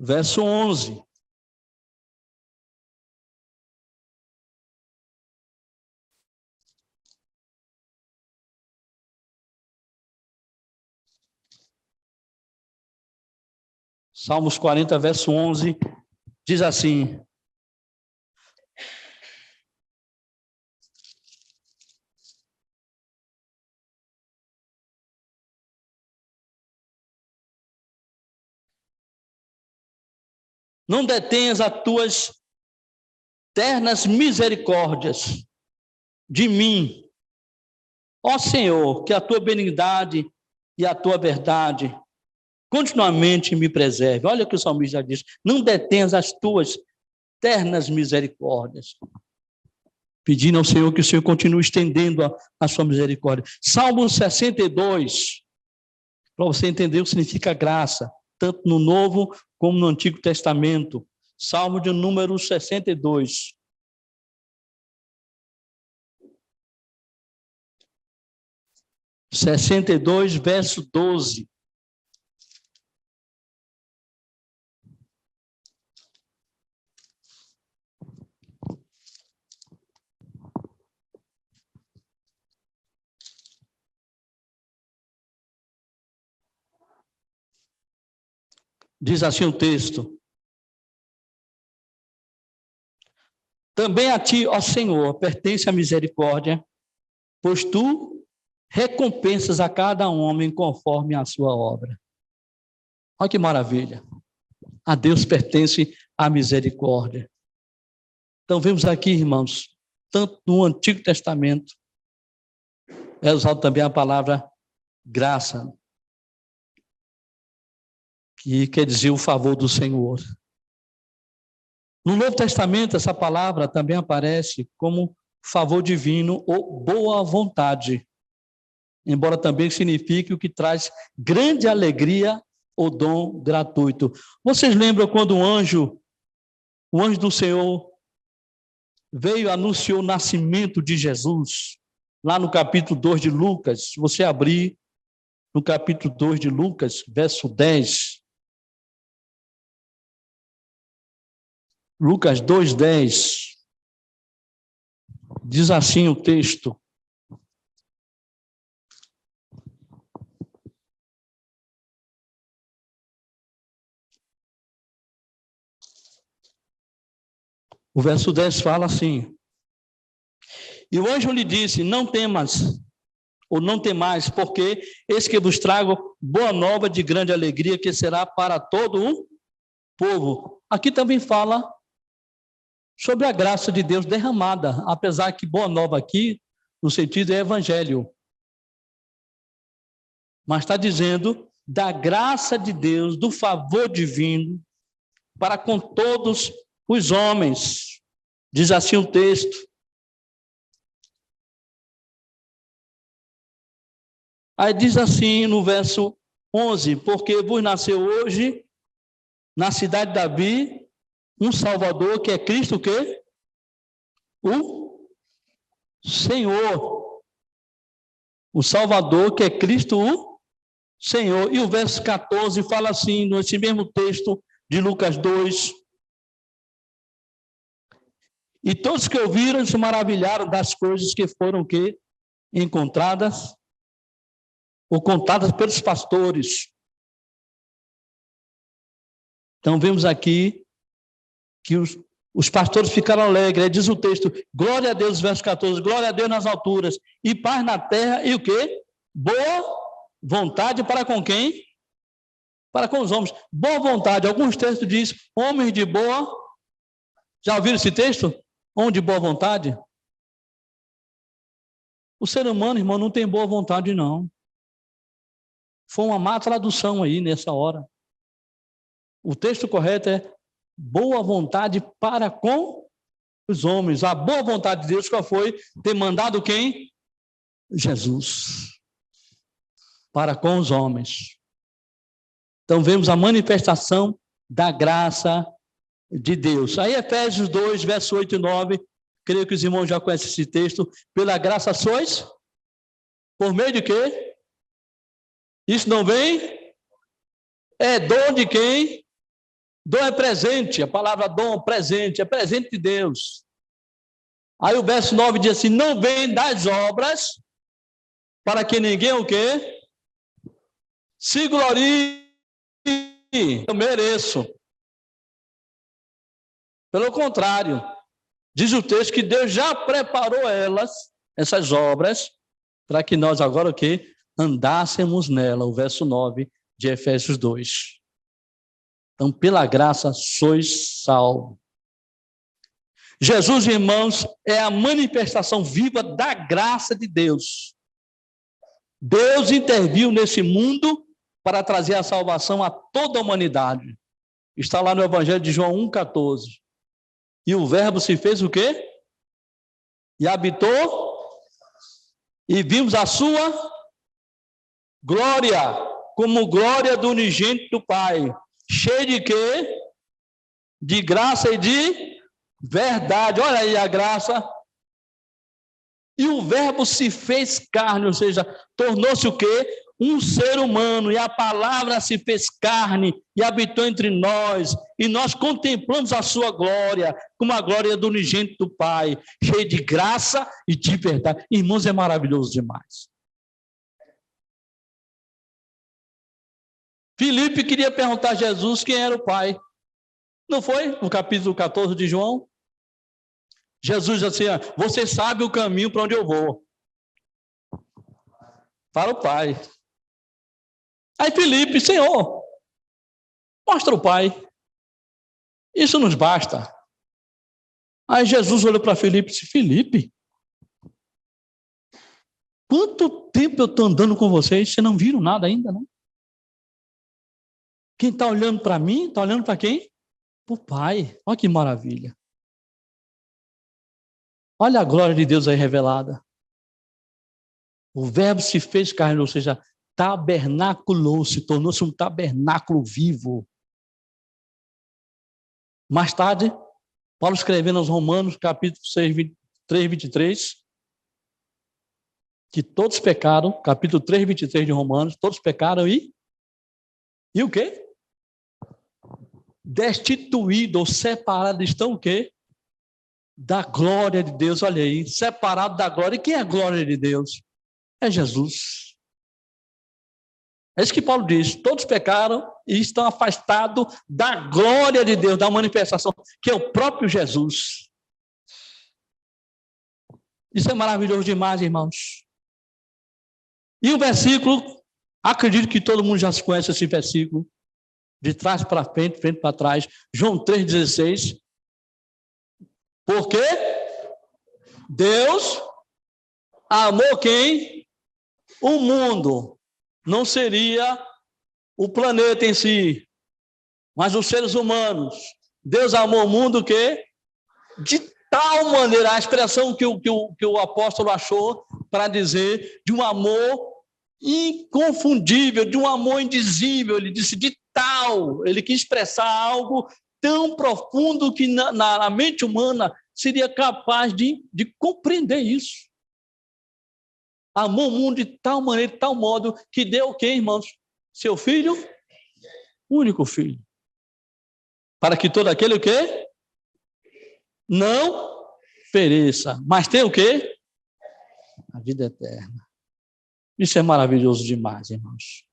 verso 11. Salmos 40, verso 11, diz assim: não detenhas as tuas ternas misericórdias de mim, ó Senhor, que a tua benignidade e a tua verdade continuamente me preserve. Olha o que o salmista diz: não detenhas as tuas ternas misericórdias. Pedindo ao Senhor que o Senhor continue estendendo a sua misericórdia. Salmo 62, para você entender o que significa graça, tanto no Novo como no Antigo Testamento. Salmo de número 62. Verso 12. Diz assim o texto: também a ti, ó Senhor, pertence a misericórdia, pois tu recompensas a cada homem conforme a sua obra. Olha que maravilha. A Deus pertence a misericórdia. Então, vemos aqui, irmãos, tanto no Antigo Testamento, é usado também a palavra graça, que quer dizer o favor do Senhor. No Novo Testamento, essa palavra também aparece como favor divino ou boa vontade. embora também signifique o que traz grande alegria ou dom gratuito. Vocês lembram quando o anjo do Senhor veio e anunciou o nascimento de Jesus, lá no capítulo 2 de Lucas? Se você abrir no capítulo 2 de Lucas, verso 10. Lucas 2:10. Diz assim o texto: o verso 10 fala assim: e o anjo lhe disse: não temas, ou não temais, porque eis que vos trago boa nova de grande alegria, que será para todo o povo. Aqui também fala sobre a graça de Deus derramada, apesar que boa nova aqui, no sentido é evangelho. Mas está dizendo da graça de Deus, do favor divino, para com todos os homens. Diz assim o texto. Aí diz assim no verso 11: porque vos nasceu hoje, na cidade de Davi, um Salvador, que é Cristo, o quê? O Senhor. O Salvador, que é Cristo, o Senhor. E o verso 14 fala assim, nesse mesmo texto de Lucas 2: e todos que ouviram se maravilharam das coisas que foram o quê? Encontradas ou contadas pelos pastores. Então vemos aqui que os pastores ficaram alegres. Aí diz o texto: glória a Deus, verso 14, glória a Deus nas alturas, e paz na terra, e o quê? Boa vontade para com quem? Para com os homens. Boa vontade. Alguns textos dizem homens de boa. Já ouviram esse texto? Homem de boa vontade? O ser humano, irmão, não tem boa vontade, não. Foi uma má tradução aí nessa hora. O texto correto é boa vontade para com os homens. A boa vontade de Deus qual foi? Ter mandado quem? Jesus. Para com os homens. Então vemos a manifestação da graça de Deus. Aí Efésios 2, verso 8 e 9, creio que os irmãos já conhecem esse texto. Pela graça sois? Por meio de quê? Isso não vem? É dom de quem? Dom é presente, a palavra dom, presente, é presente de Deus. Aí o verso 9 diz assim: não vem das obras, para que ninguém o quê? Se glorie. Eu mereço. Pelo contrário, diz o texto que Deus já preparou essas obras, para que nós agora o quê? Andássemos nela, o verso 9 de Efésios 2. Então, pela graça, sois salvos. Jesus, irmãos, é a manifestação viva da graça de Deus. Deus interviu nesse mundo para trazer a salvação a toda a humanidade. Está lá no Evangelho de João 1,14. E o verbo se fez o quê? E habitou, e vimos a sua glória, como glória do unigênito do Pai. Cheio de quê? De graça e de verdade. Olha aí a graça. E o verbo se fez carne, ou seja, tornou-se o quê? Um ser humano. E a palavra se fez carne e habitou entre nós. E nós contemplamos a sua glória, como a glória do unigênito do Pai. Cheio de graça e de verdade. Irmãos, é maravilhoso demais. Filipe queria perguntar a Jesus quem era o Pai. Não foi? No capítulo 14 de João. Jesus disse assim: você sabe o caminho para onde eu vou. Para o Pai. Aí Filipe: Senhor, mostra o Pai. Isso nos basta. Aí Jesus olhou para Filipe e disse: Filipe, quanto tempo eu estou andando com vocês, vocês não viram nada ainda, não? Quem está olhando para mim, está olhando para quem? Para o Pai. Olha que maravilha. Olha a glória de Deus aí revelada. O verbo se fez carne, ou seja, tabernaculou-se, tornou-se um tabernáculo vivo. Mais tarde, Paulo escrevendo aos Romanos, capítulo 6, 23, 23, que todos pecaram, capítulo 3, 23 de Romanos, todos pecaram e o quê? Destituídos ou separados estão o quê? Da glória de Deus, olha aí, separado da glória. E quem é a glória de Deus? É Jesus. É isso que Paulo diz, todos pecaram e estão afastados da glória de Deus, da manifestação, que é o próprio Jesus. Isso é maravilhoso demais, irmãos. E o versículo, acredito que todo mundo já conhece esse versículo, de trás para frente, frente para trás, João 3,16. Porque Deus amou quem? O mundo. Não seria o planeta em si, mas os seres humanos. Deus amou o mundo o quê? De tal maneira, a expressão que o apóstolo achou para dizer de um amor inconfundível, de um amor indizível. Ele disse de tal, ele quis expressar algo tão profundo que na mente humana seria capaz de compreender isso. Amou o mundo de tal maneira, de tal modo, que deu o quê, irmãos? Seu filho, único filho. Para que todo aquele o quê? Não pereça, mas tem o quê? A vida eterna. Isso é maravilhoso demais, irmãos.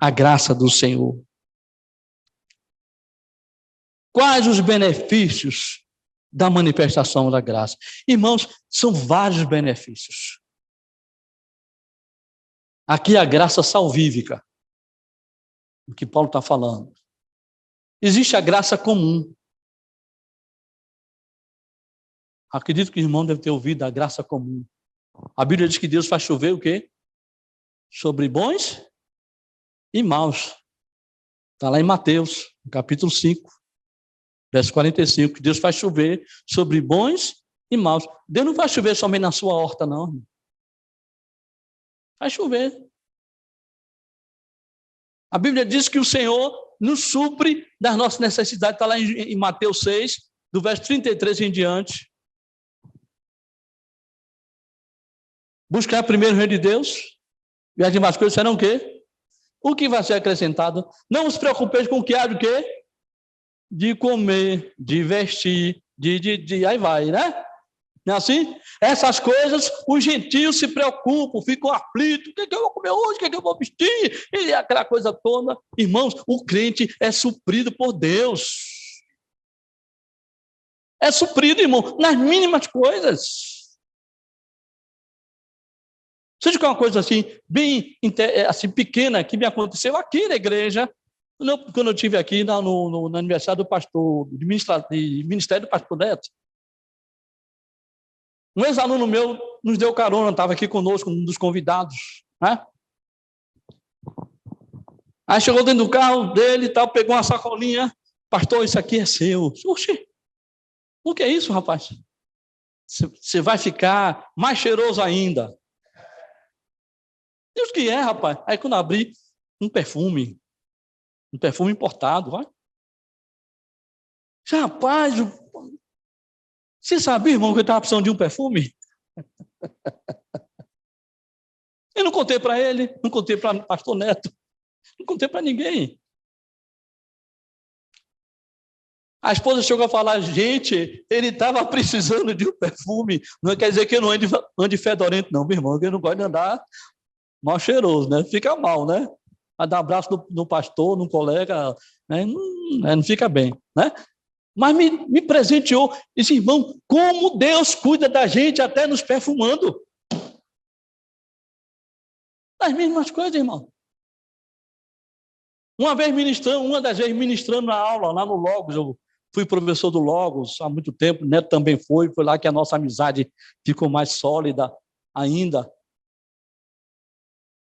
A graça do Senhor. Quais os benefícios da manifestação da graça? Irmãos, são vários benefícios. Aqui a graça salvífica, o que Paulo está falando. Existe a graça comum. Acredito que o irmão deve ter ouvido a graça comum. A Bíblia diz que Deus faz chover o quê? Sobre bons e maus. Está lá em Mateus, capítulo 5, verso 45, que Deus faz chover sobre bons e maus. Deus não vai chover somente na sua horta, não. Vai chover. A Bíblia diz que o Senhor nos supre das nossas necessidades. Está lá em Mateus 6, do verso 33 em diante. Buscar primeiro o reino de Deus, e as demais coisas serão o quê? O que vai ser acrescentado? Não os preocupeis com o que há de quê? De comer, de vestir, aí vai, né? Não é assim? Essas coisas, os gentios se preocupam, ficam aflitos. O que é que eu vou comer hoje? O que é que eu vou vestir? E aquela coisa toda. Irmãos, o crente é suprido por Deus. É suprido, irmão, nas mínimas coisas. Seja que é uma coisa assim, bem assim, pequena, que me aconteceu aqui na igreja, quando eu estive aqui no aniversário do pastor, de ministério do pastor Neto. Um ex-aluno meu nos deu carona, estava aqui conosco, um dos convidados, né? Aí chegou dentro do carro dele e tal, pegou uma sacolinha, pastor, isso aqui é seu. Oxi, o que é isso, rapaz? Você vai ficar mais cheiroso ainda. E o que é, rapaz? Aí quando abri, um perfume importado, vai. Rapaz, você sabia, irmão, que eu estava precisando de um perfume? Eu não contei para ele, não contei para o pastor Neto, não contei para ninguém. A esposa chegou a falar, gente, ele estava precisando de um perfume. Não quer dizer que eu não ande fedorento, não, meu irmão, que eu não gosto de andar mal cheiroso, né? Fica mal, né? A dar um abraço no pastor, no colega, né? Não fica bem, né? Mas me presenteou. Disse, irmão, como Deus cuida da gente até nos perfumando. As mesmas coisas, irmão. Uma das vezes ministrando na aula, lá no Logos, eu fui professor do Logos há muito tempo, o Neto também foi lá que a nossa amizade ficou mais sólida ainda.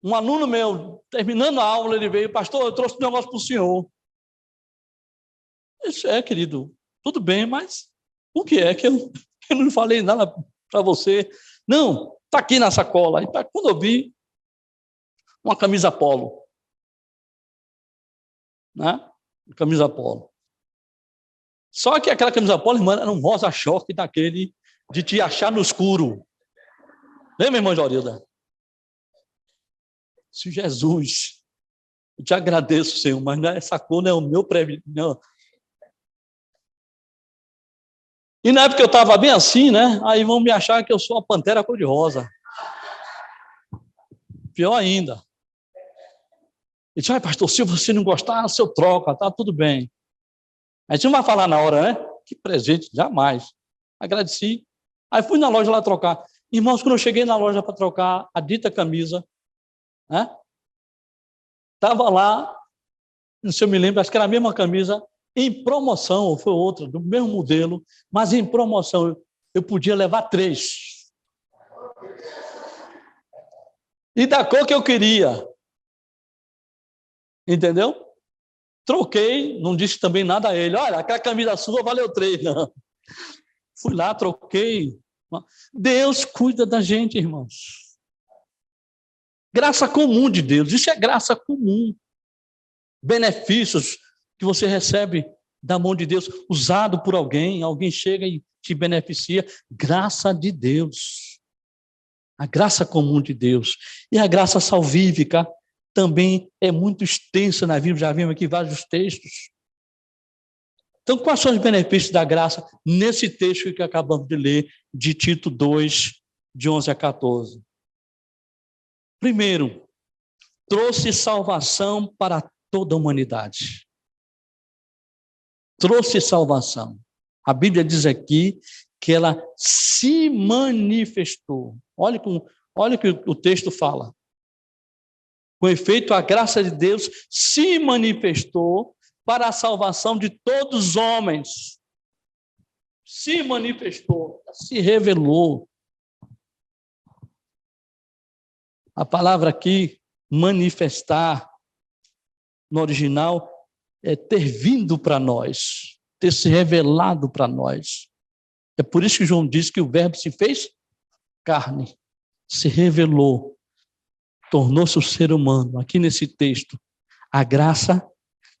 Um aluno meu, terminando a aula, ele veio, pastor, eu trouxe um negócio para o senhor. Eu disse, querido, tudo bem, mas o que é que eu não falei nada para você? Não, Está aqui na sacola. Aí, quando eu vi, uma camisa polo. Né? Camisa polo. Só que aquela camisa polo, irmã, era um rosa-choque daquele de te achar no escuro. Lembra, irmã Jorilda? Se Jesus, eu te agradeço, Senhor, mas essa cor não é o meu previsão. E na época eu estava bem assim, né? Aí vão me achar que eu sou a pantera cor-de-rosa. Pior ainda. Ele disse, pastor, se você não gostar, se eu troco, tá tudo bem. A gente não vai falar na hora, né? Que presente, jamais. Agradeci. Aí fui na loja lá trocar. Irmãos, quando eu cheguei na loja para trocar a dita camisa, né? Estava lá, não sei se eu me lembro, acho que era a mesma camisa, em promoção, ou foi outra, do mesmo modelo, mas em promoção, eu podia levar 3. E da cor que eu queria. Entendeu? Troquei, não disse também nada a ele. Olha, aquela camisa sua valeu 3, não. Fui lá, troquei. Deus cuida da gente, irmãos. Graça comum de Deus, isso é graça comum. Benefícios que você recebe da mão de Deus, usado por alguém chega e te beneficia. Graça de Deus. A graça comum de Deus. E a graça salvífica também é muito extensa na Bíblia, já vimos aqui vários textos. Então, quais são os benefícios da graça nesse texto que acabamos de ler, de Tito 2, de 11 a 14? Primeiro, trouxe salvação para toda a humanidade. Trouxe salvação. A Bíblia diz aqui que ela se manifestou. Olha o que o texto fala. Com efeito, a graça de Deus se manifestou para a salvação de todos os homens. Se manifestou, se revelou. A palavra aqui, manifestar, no original, é ter vindo para nós, ter se revelado para nós. É por isso que João diz que o Verbo se fez carne, se revelou, tornou-se o ser humano. Aqui nesse texto, a graça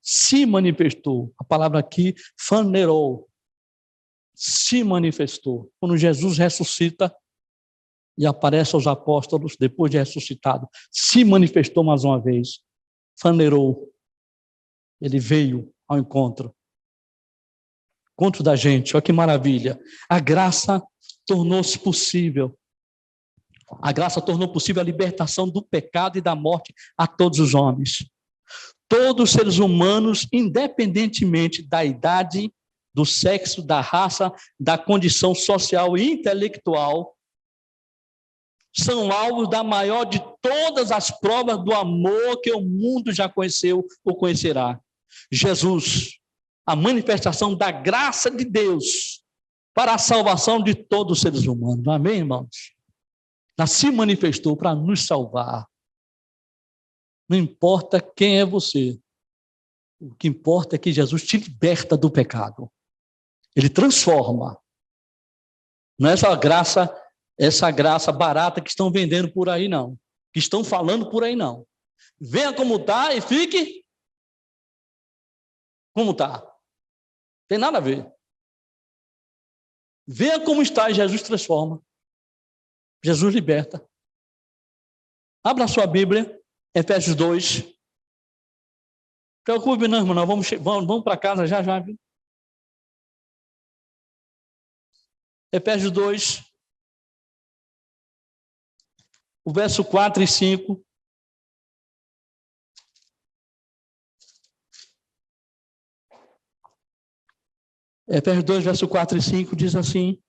se manifestou. A palavra aqui, fanerou, se manifestou. Quando Jesus ressuscita e aparece aos apóstolos, depois de ressuscitado, se manifestou mais uma vez. Fanerou. Ele veio ao encontro da gente. Olha que maravilha. A graça tornou-se possível. A graça tornou possível a libertação do pecado e da morte a todos os homens. Todos os seres humanos, independentemente da idade, do sexo, da raça, da condição social e intelectual, são alvos da maior de todas as provas do amor que o mundo já conheceu ou conhecerá. Jesus, a manifestação da graça de Deus para a salvação de todos os seres humanos. Amém, irmãos? Ela se manifestou para nos salvar. Não importa quem é você. O que importa é que Jesus te liberta do pecado. Ele transforma. Não é essa graça barata que estão vendendo por aí, não. Que estão falando por aí, não. Venha como está e fique como está. Tem nada a ver. Venha como está e Jesus transforma. Jesus liberta. Abra a sua Bíblia, Efésios 2. Preocupe não, irmão, vamos para casa já, viu? Efésios 2, o verso 4 e 5. Efésios 2, verso 4 e 5 diz assim: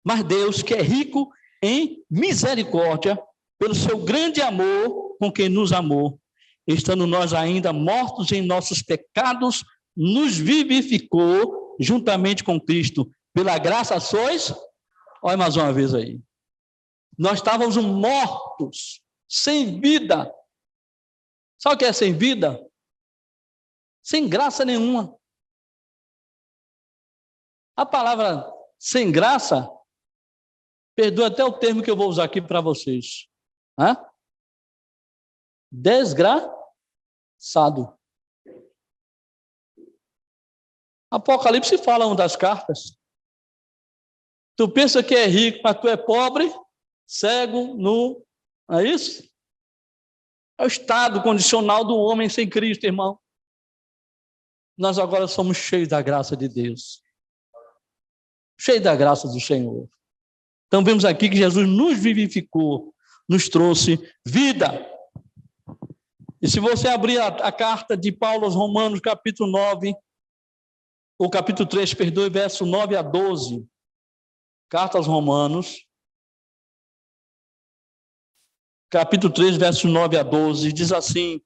mas Deus, que é rico em misericórdia, pelo seu grande amor com quem nos amou, estando nós ainda mortos em nossos pecados, nos vivificou juntamente com Cristo. Pela graça sois, olha mais uma vez aí, nós estávamos mortos, sem vida. Sabe o que é sem vida? Sem graça nenhuma. A palavra sem graça, Perdoe até o termo que eu vou usar aqui para vocês. Hã? Desgraçado. Apocalipse fala uma das cartas. Tu pensa que é rico, mas tu é pobre, cego, nu. Não é isso? É o estado condicional do homem sem Cristo, irmão. Nós agora somos cheios da graça de Deus. Cheios da graça do Senhor. Então vemos aqui que Jesus nos vivificou, nos trouxe vida. E se você abrir a carta de Paulo aos Romanos, capítulo 9, ou capítulo 3, perdoe, verso 9 a 12, carta aos Romanos, capítulo 3, verso 9 a 12, diz assim,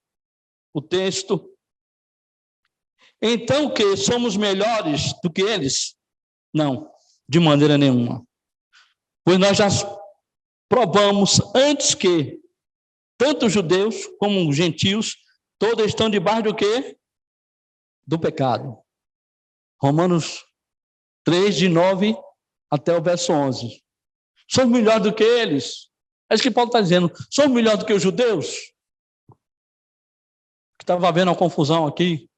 o texto: então que somos melhores do que eles? Não, de maneira nenhuma. Pois nós já provamos antes que tanto os judeus como os gentios, todos estão debaixo do quê? Do pecado. Romanos 3, de 9 até o verso 11. Somos melhores do que eles. É isso que Paulo está dizendo. Somos melhores do que os judeus? Que estava havendo uma confusão aqui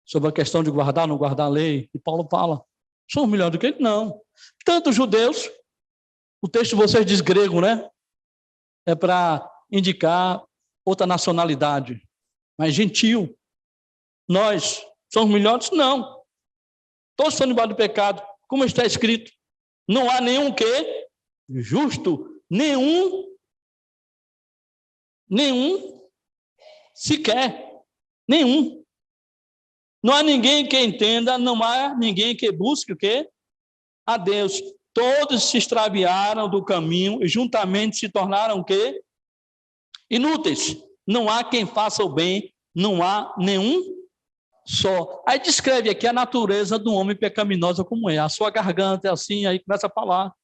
sobre a questão de guardar ou não guardar a lei. E Paulo fala, somos melhores do que eles? Não. Tanto os judeus, o texto de vocês diz grego, né? É para indicar outra nacionalidade. Mas gentil. Nós somos melhores? Não. Todos estão debaixo do pecado. Como está escrito, não há nenhum que justo, nenhum sequer, nenhum. Não há ninguém que entenda, não há ninguém que busque o quê? A Deus. Todos se extraviaram do caminho e juntamente se tornaram o quê? Inúteis. Não há quem faça o bem, não há nenhum só. Aí descreve aqui a natureza do homem pecaminoso como é. A sua garganta é assim, aí começa a falar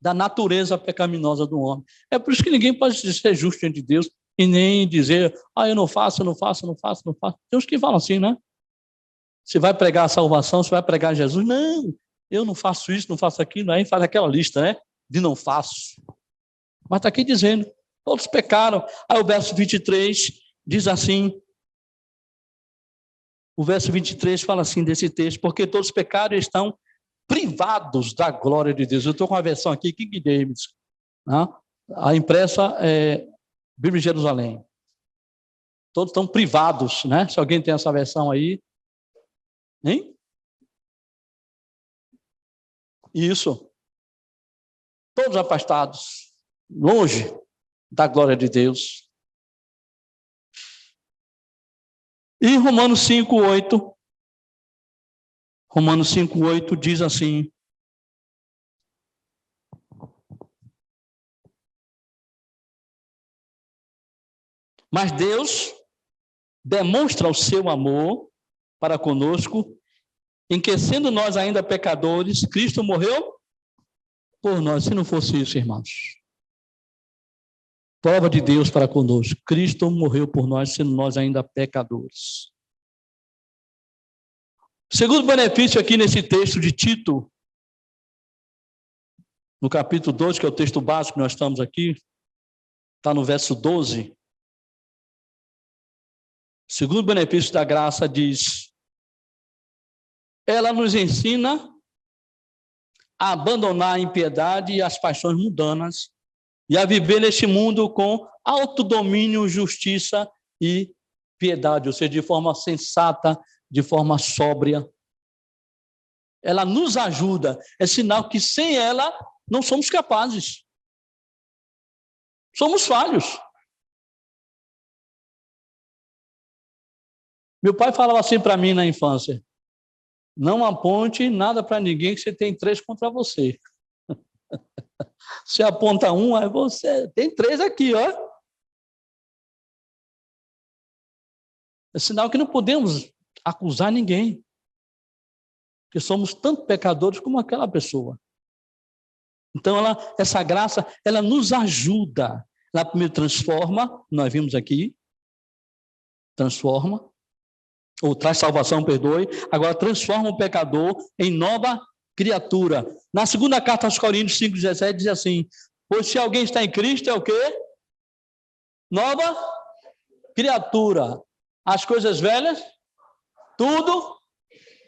da natureza pecaminosa do homem. É por isso que ninguém pode ser justo diante de Deus e nem dizer, eu não faço. Tem uns que falam assim, né? Você vai pregar a salvação, você vai pregar Jesus. Não, eu não faço isso, não faço aquilo. Aí faz aquela lista, né? De não faço. Mas está aqui dizendo, todos pecaram. Aí o verso 23 diz assim, o verso 23 fala assim desse texto, porque todos pecaram e estão privados da glória de Deus. Eu estou com a versão aqui, King James. Né? A impressa é Bíblia de Jerusalém. Todos estão privados, né? Se alguém tem essa versão aí. Hein? Isso. Todos afastados, longe da glória de Deus. E Romanos 5:8. Romanos 5:8 diz assim: mas Deus demonstra o seu amor para conosco, em que, sendo nós ainda pecadores, Cristo morreu por nós. Se não fosse isso, irmãos, prova de Deus para conosco, Cristo morreu por nós, sendo nós ainda pecadores. Segundo benefício aqui nesse texto de Tito, no capítulo 2, que é o texto básico que nós estamos aqui, está no verso 12. Segundo benefício da graça diz, ela nos ensina a abandonar a impiedade e as paixões mundanas e a viver neste mundo com autodomínio, justiça e piedade, ou seja, de forma sensata, de forma sóbria. Ela nos ajuda, é sinal que sem ela não somos capazes. Somos falhos. Meu pai falava assim para mim na infância, não aponte nada para ninguém que você tem 3 contra você. Você aponta um, aí você tem 3 aqui, ó. É sinal que não podemos acusar ninguém, porque somos tanto pecadores como aquela pessoa. Então, essa graça, ela nos ajuda. Ela primeiro transforma, nós vimos aqui, transforma, ou traz salvação, perdoe, agora transforma o pecador em nova criatura. Na segunda carta aos Coríntios 5,17 diz assim: pois se alguém está em Cristo, é o quê? Nova criatura. As coisas velhas, tudo.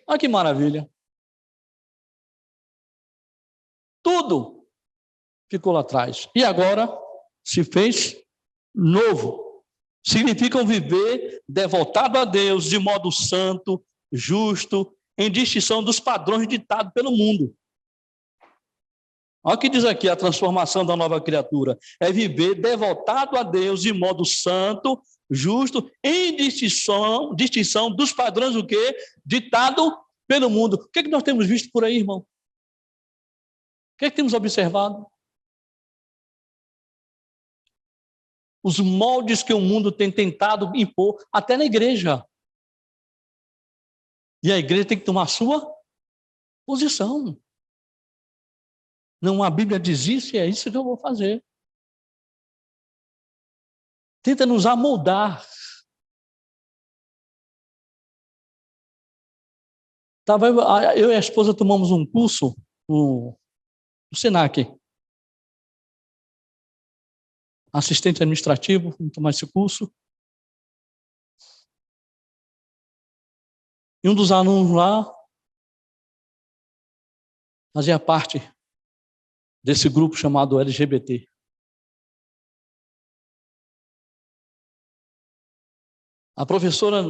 Olha que maravilha. Tudo ficou lá atrás. E agora se fez novo. Significa viver devotado a Deus de modo santo, justo, em distinção dos padrões ditados pelo mundo. Olha o que diz aqui a transformação da nova criatura. É viver devotado a Deus de modo santo, justo, em distinção dos padrões o quê? Ditado pelo mundo. O que é que nós temos visto por aí, irmão? O que é que temos observado? Os moldes que o mundo tem tentado impor, até na igreja. E a igreja tem que tomar a sua posição. Não, a Bíblia diz isso e é isso que eu vou fazer. Tenta nos amoldar. Eu e a esposa tomamos um curso no Senac. Assistente administrativo, vamos tomar esse curso. E um dos alunos lá fazia parte desse grupo chamado LGBT. A professora,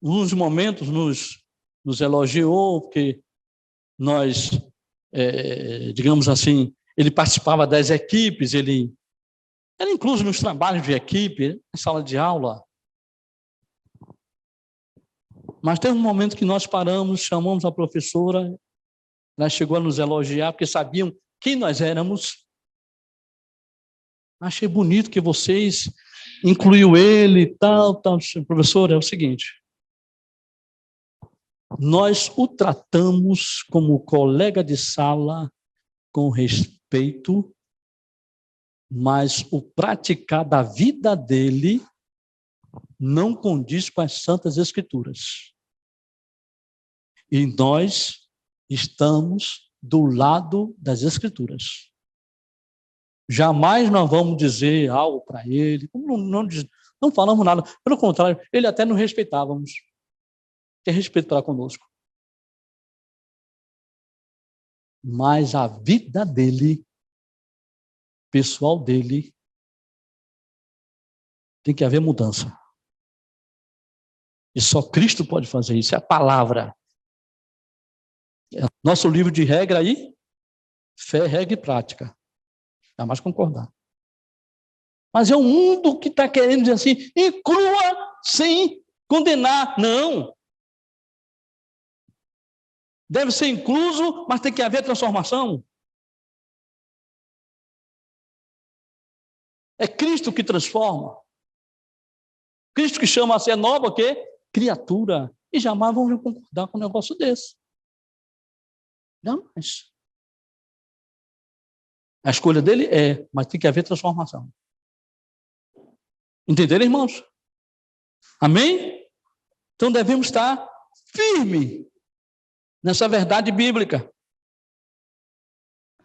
em uns momentos, nos elogiou, porque nós, digamos assim, ele participava das equipes, ele era incluso nos trabalhos de equipe, na sala de aula. Mas teve um momento que nós paramos, chamamos a professora, ela chegou a nos elogiar, porque sabiam quem nós éramos. Achei bonito que vocês incluiu ele e tal. Professor, é o seguinte, nós o tratamos como colega de sala com respeito, mas o praticar da vida dele não condiz com as Santas Escrituras. E nós estamos do lado das Escrituras. Jamais nós vamos dizer algo para ele, não falamos nada, pelo contrário, ele até nos respeitávamos. Tem respeito para conosco. Mas a vida dele, pessoal dele, tem que haver mudança. E só Cristo pode fazer isso, é a palavra. Nosso livro de regra aí, fé, regra e prática. Jamais concordar. Mas é um mundo que está querendo dizer assim, inclua sem condenar. Não. Deve ser incluso, mas tem que haver transformação. É Cristo que transforma. Cristo que chama a ser nova, o quê? Criatura. E jamais vamos concordar com um negócio desse. Jamais. A escolha dele mas tem que haver transformação. Entenderam, irmãos? Amém? Então devemos estar firmes nessa verdade bíblica.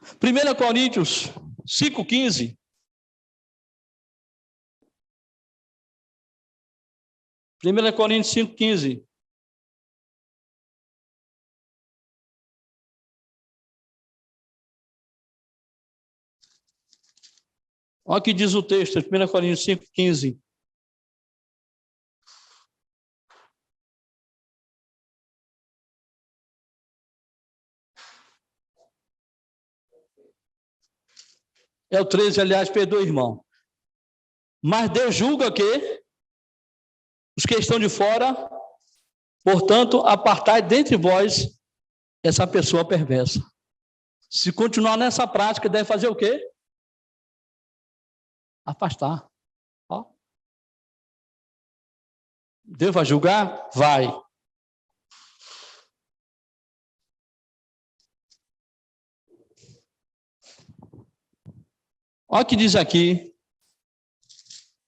1 Coríntios 5,15. 1 Coríntios 5,15. Olha o que diz o texto, 1 Coríntios 5,15. É o 13, aliás, perdoe, irmão. Mas Deus julga o quê? Os que estão de fora, portanto, apartai dentre vós essa pessoa perversa. Se continuar nessa prática, deve fazer o quê? Afastar. Ó. Deus vai julgar? Vai. Olha o que diz aqui,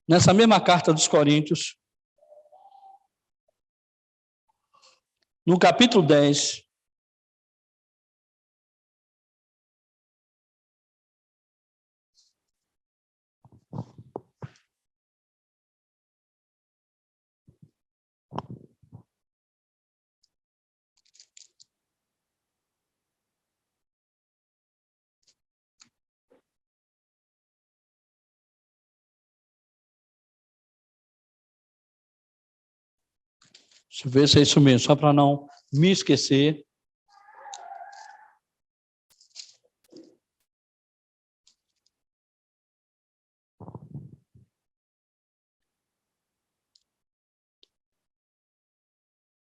nessa mesma carta dos Coríntios, no capítulo 10, Deixa eu ver se é isso mesmo, só para não me esquecer.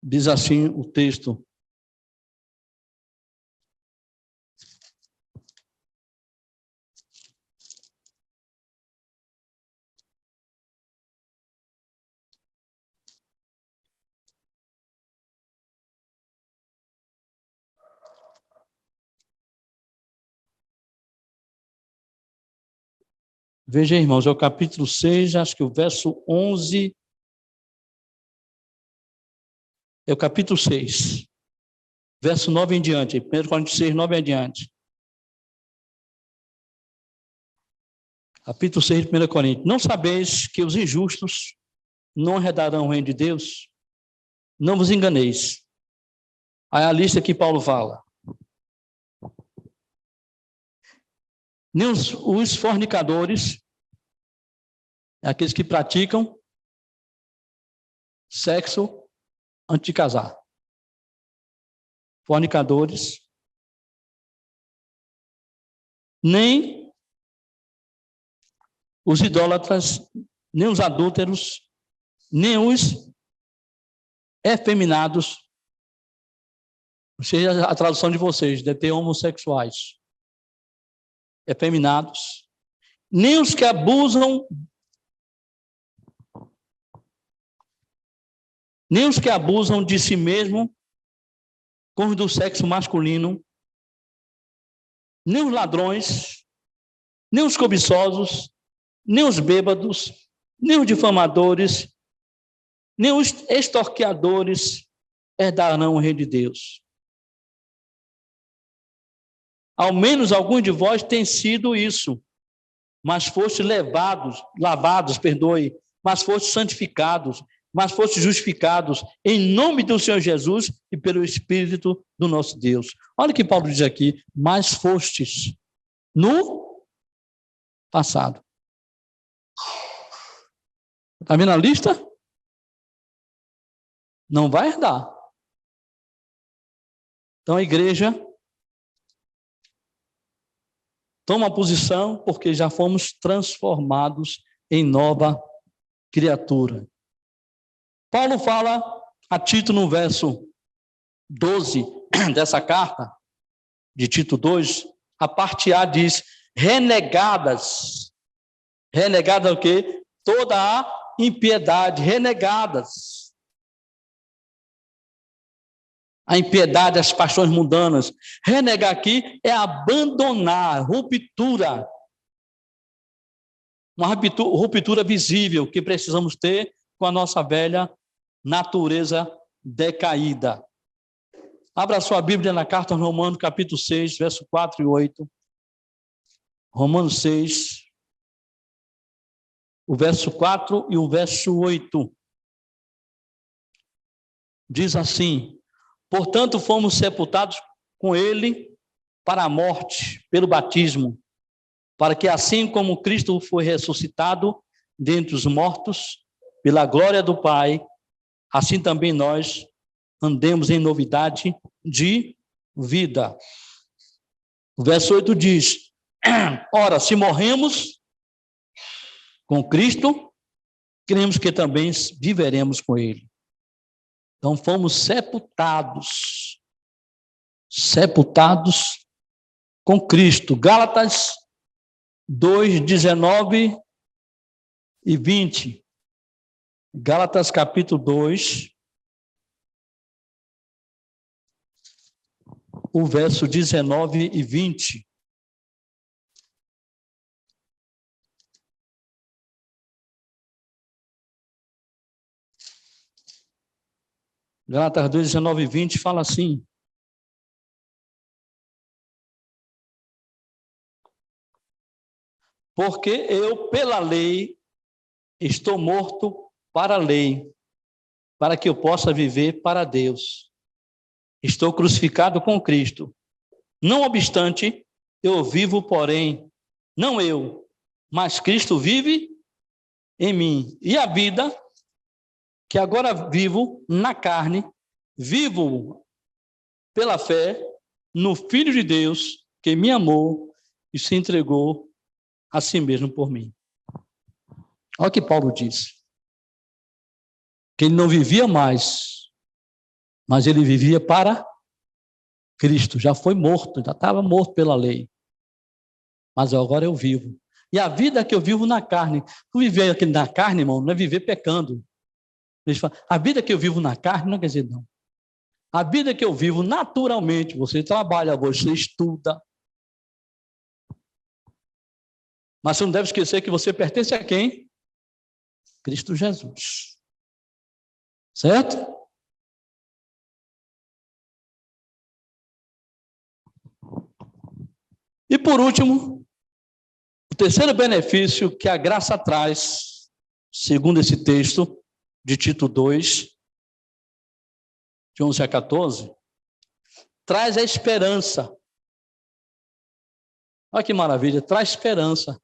Diz assim o texto. Veja, irmãos, é o capítulo 6, acho que o verso 11. É o capítulo 6, verso 9 em diante. 1 Coríntios 6, 9 em diante. Capítulo 6 de 1 Coríntios. Não sabeis que os injustos não herdarão o reino de Deus? Não vos enganeis. Aí a lista que Paulo fala. Nem os fornicadores, aqueles que praticam sexo antes de casar. Fornicadores. Nem os idólatras, nem os adúlteros, nem os efeminados, ou seja, a tradução de vocês, deve ter homossexuais, efeminados, nem os que abusam, de si mesmo, como do sexo masculino, nem os ladrões, nem os cobiçosos, nem os bêbados, nem os difamadores, nem os extorqueadores herdarão o reino de Deus. Ao menos alguns de vós têm sido isso, mas foste lavados, mas foste santificados, mas foste justificados em nome do Senhor Jesus e pelo Espírito do nosso Deus. Olha o que Paulo diz aqui, mas fostes no passado. Está vendo a lista? Não vai herdar. Então a igreja toma posição porque já fomos transformados em nova criatura. Paulo fala a Tito no verso 12 dessa carta, de Tito 2, a parte A diz, renegadas. Renegada é o quê? Toda a impiedade, renegadas. A impiedade, as paixões mundanas. Renegar aqui é abandonar, ruptura. Uma ruptura visível que precisamos ter com a nossa velha natureza decaída. Abra sua Bíblia na carta aos Romanos, capítulo 6, verso 4 e 8. Romanos 6, o verso 4 e o verso 8. Diz assim, portanto, fomos sepultados com ele para a morte, pelo batismo, para que assim como Cristo foi ressuscitado dentre os mortos, pela glória do Pai, assim também nós andemos em novidade de vida. O verso 8 diz, ora, se morremos com Cristo, cremos que também viveremos com ele. Então, fomos sepultados com Cristo. Gálatas 2, 19 e 20. Gálatas capítulo 2, o verso 19 e 20. Gálatas 2, 19 e 20 fala assim, porque eu, pela lei, estou morto para a lei, para que eu possa viver para Deus. Estou crucificado com Cristo. Não obstante, eu vivo, porém, não eu, mas Cristo vive em mim. E a vida que agora vivo na carne, vivo pela fé no Filho de Deus, que me amou e se entregou a si mesmo por mim. Olha o que Paulo diz. Que ele não vivia mais, mas ele vivia para Cristo. Já foi morto, já estava morto pela lei. Mas agora eu vivo. E a vida que eu vivo na carne, viver aqui na carne, irmão, não é viver pecando. A vida que eu vivo na carne não quer dizer não. A vida que eu vivo naturalmente, você trabalha, você estuda. Mas você não deve esquecer que você pertence a quem? Cristo Jesus. Certo? E por último, o terceiro benefício que a graça traz, segundo esse texto de Tito 2, de 11 a 14, traz a esperança. Olha que maravilha, traz esperança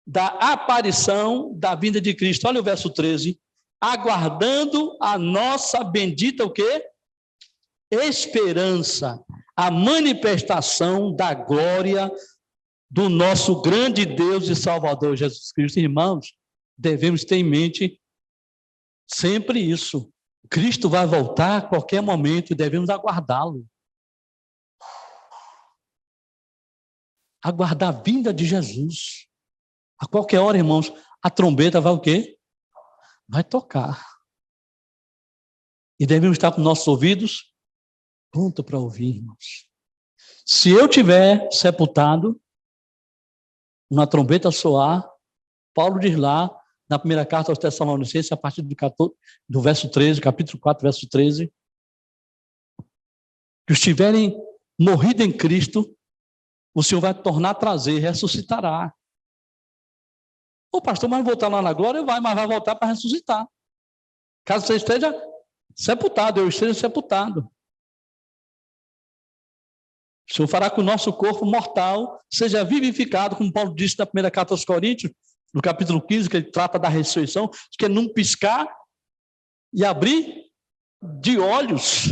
da aparição da vinda de Cristo. Olha o verso 13. Aguardando a nossa bendita o quê? Esperança, a manifestação da glória do nosso grande Deus e Salvador Jesus Cristo. Irmãos, devemos ter em mente sempre isso. Cristo vai voltar a qualquer momento e devemos aguardá-lo. Aguardar a vinda de Jesus. A qualquer hora, irmãos, a trombeta vai o quê? Vai tocar. E devemos estar com nossos ouvidos prontos para ouvir, irmãos. Se eu tiver sepultado, uma trombeta soar, Paulo diz lá, na primeira carta aos Tessalonicenses, a partir do verso 13, capítulo 4, verso 13, que os tiverem morrido em Cristo, o Senhor vai tornar a trazer, ressuscitará. O pastor, mas voltar lá na glória? Vai, mas vai voltar para ressuscitar. Caso você esteja sepultado, eu esteja sepultado. O Senhor fará que o nosso corpo mortal seja vivificado, como Paulo disse na primeira carta aos Coríntios, no capítulo 15, que ele trata da ressurreição, que é num piscar e abrir de olhos.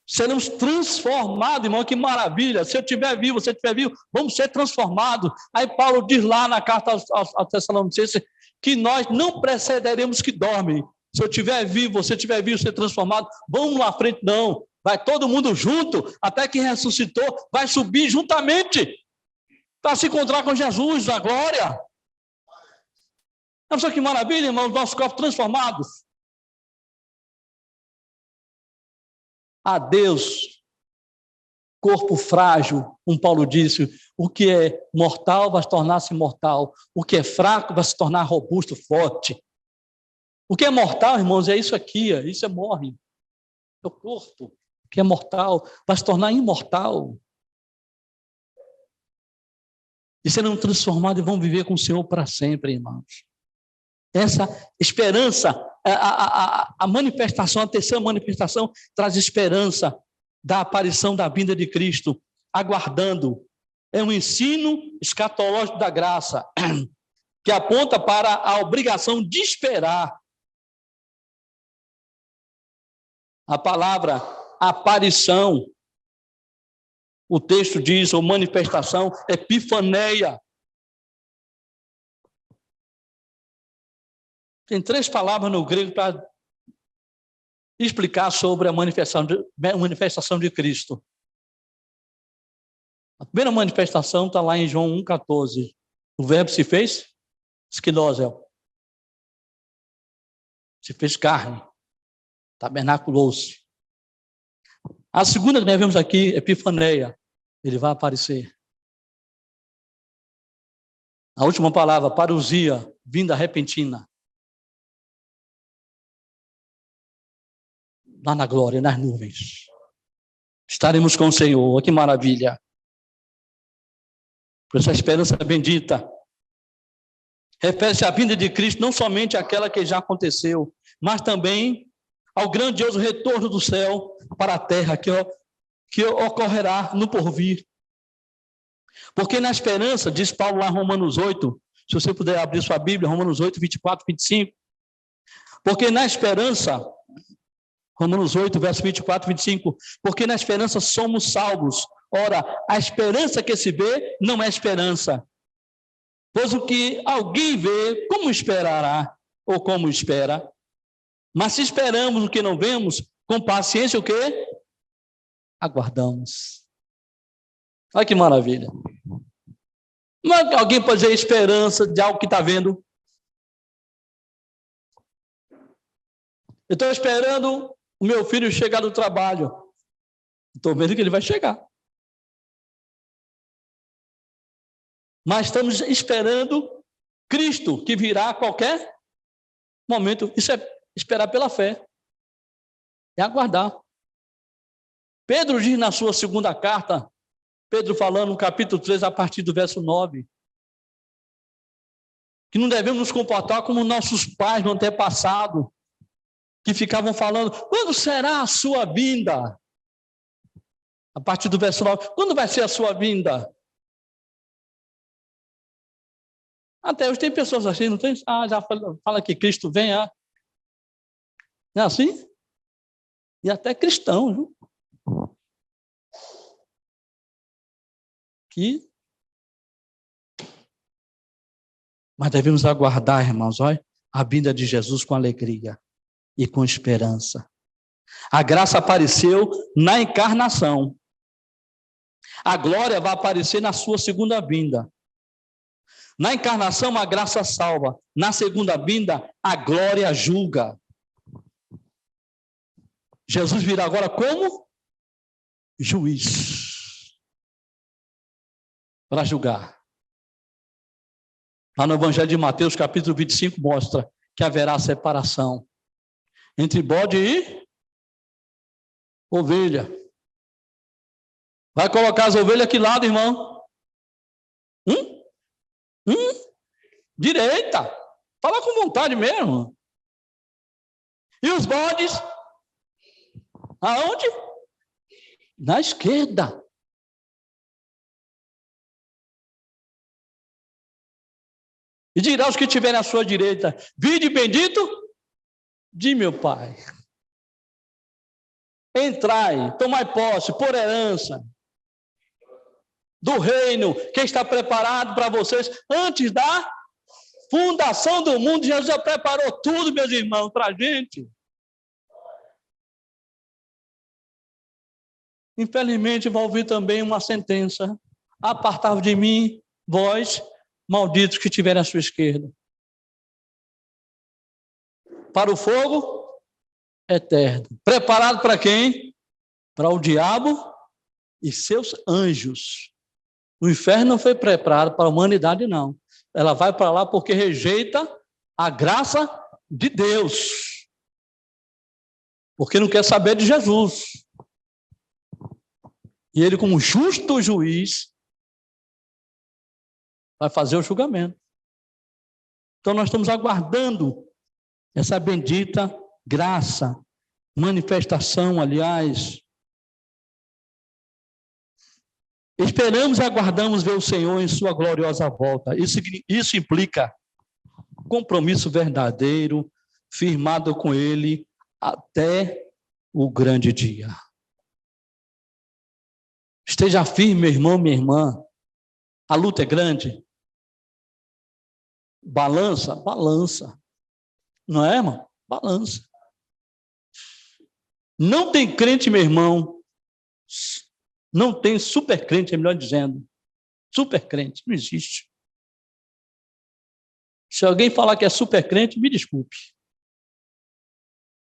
Seremos transformados, irmão, que maravilha. Se eu estiver vivo, você estiver vivo, vamos ser transformados. Aí Paulo diz lá na carta aos Tessalonicenses que nós não precederemos que dormem. Se eu estiver vivo, você estiver vivo, ser transformado, vamos lá à frente, não. Vai todo mundo junto, até que ressuscitou, vai subir juntamente para se encontrar com Jesus, a glória. Olha só que maravilha, irmão, os nossos corpos transformados. Adeus, corpo frágil, como Paulo disse, o que é mortal vai tornar-se mortal, o que é fraco vai se tornar robusto, forte. O que é mortal, irmãos, é isso aqui, isso é morre. É o corpo, o que é mortal vai se tornar imortal. E serão transformados e vão viver com o Senhor para sempre, irmãos. Essa esperança, a manifestação, a terceira manifestação, traz esperança da aparição da vinda de Cristo, aguardando. É um ensino escatológico da graça, que aponta para a obrigação de esperar. A palavra aparição, o texto diz, ou manifestação, epifaneia. Tem 3 palavras no grego para explicar sobre a manifestação de Cristo. A primeira manifestação está lá em João 1,14. O verbo se fez esquinósel. Se fez carne. Tabernaculou-se. A segunda que nós vemos aqui, epifaneia. Ele vai aparecer. A última palavra, parousia, vinda repentina. Lá na glória, nas nuvens. Estaremos com o Senhor. Que maravilha. Por essa esperança bendita. Refere-se à vinda de Cristo, não somente àquela que já aconteceu, mas também ao grandioso retorno do céu para a terra, que ocorrerá no porvir. Porque na esperança, diz Paulo lá em Romanos 8, Se você puder abrir sua Bíblia, Romanos 8, 24, 25. Porque na esperança, Romanos 8, verso 24, 25. Porque na esperança somos salvos. Ora, a esperança que se vê não é esperança. Pois o que alguém vê, como esperará? Ou como espera? Mas se esperamos o que não vemos, com paciência o quê? Aguardamos. Olha que maravilha. Mas alguém pode ter esperança de algo que está vendo? Eu estou esperando o meu filho chegar do trabalho. Estou vendo que ele vai chegar. Mas estamos esperando Cristo, que virá a qualquer momento. Isso é esperar pela fé. É aguardar. Pedro diz na sua segunda carta, Pedro falando no capítulo 3, a partir do verso 9, que não devemos nos comportar como nossos pais no antepassado, que ficavam falando, quando será a sua vinda? A partir do verso 9, quando vai ser a sua vinda? Até hoje tem pessoas assim, não tem? Já fala que Cristo vem, não é assim? E até cristãos, viu? Mas devemos aguardar, irmãos, olha, a vinda de Jesus com alegria e com esperança. A graça apareceu na encarnação. A glória vai aparecer na sua segunda vinda. Na encarnação, a graça salva. Na segunda vinda, a glória julga. Jesus virá agora como juiz para julgar. Lá no Evangelho de Mateus, capítulo 25, mostra que haverá separação entre bode e ovelha. Vai colocar as ovelhas que lado, irmão? Direita. Fala com vontade mesmo. E os bodes? Aonde? Na esquerda. E dirá aos que estiverem à sua direita, vinde bendito de meu Pai. Entrai, tomai posse, por herança do reino que está preparado para vocês antes da fundação do mundo. Jesus já preparou tudo, meus irmãos, para a gente. Infelizmente, vai ouvir também uma sentença: apartai-vos de mim, vós, malditos que estiverem à sua esquerda, para o fogo eterno. Preparado para quem? Para o diabo e seus anjos. O inferno não foi preparado para a humanidade, não. Ela vai para lá porque rejeita a graça de Deus. Porque não quer saber de Jesus. E ele, como justo juiz, vai fazer o julgamento. Então, nós estamos aguardando essa bendita graça, manifestação, aliás. Esperamos e aguardamos ver o Senhor em sua gloriosa volta. Isso implica compromisso verdadeiro, firmado com Ele até o grande dia. Esteja firme, meu irmão, minha irmã. A luta é grande. Balança. Não é, irmão? Balança. Não tem crente, meu irmão. Não tem super crente, é melhor dizendo. Super crente, não existe. Se alguém falar que é super crente, me desculpe.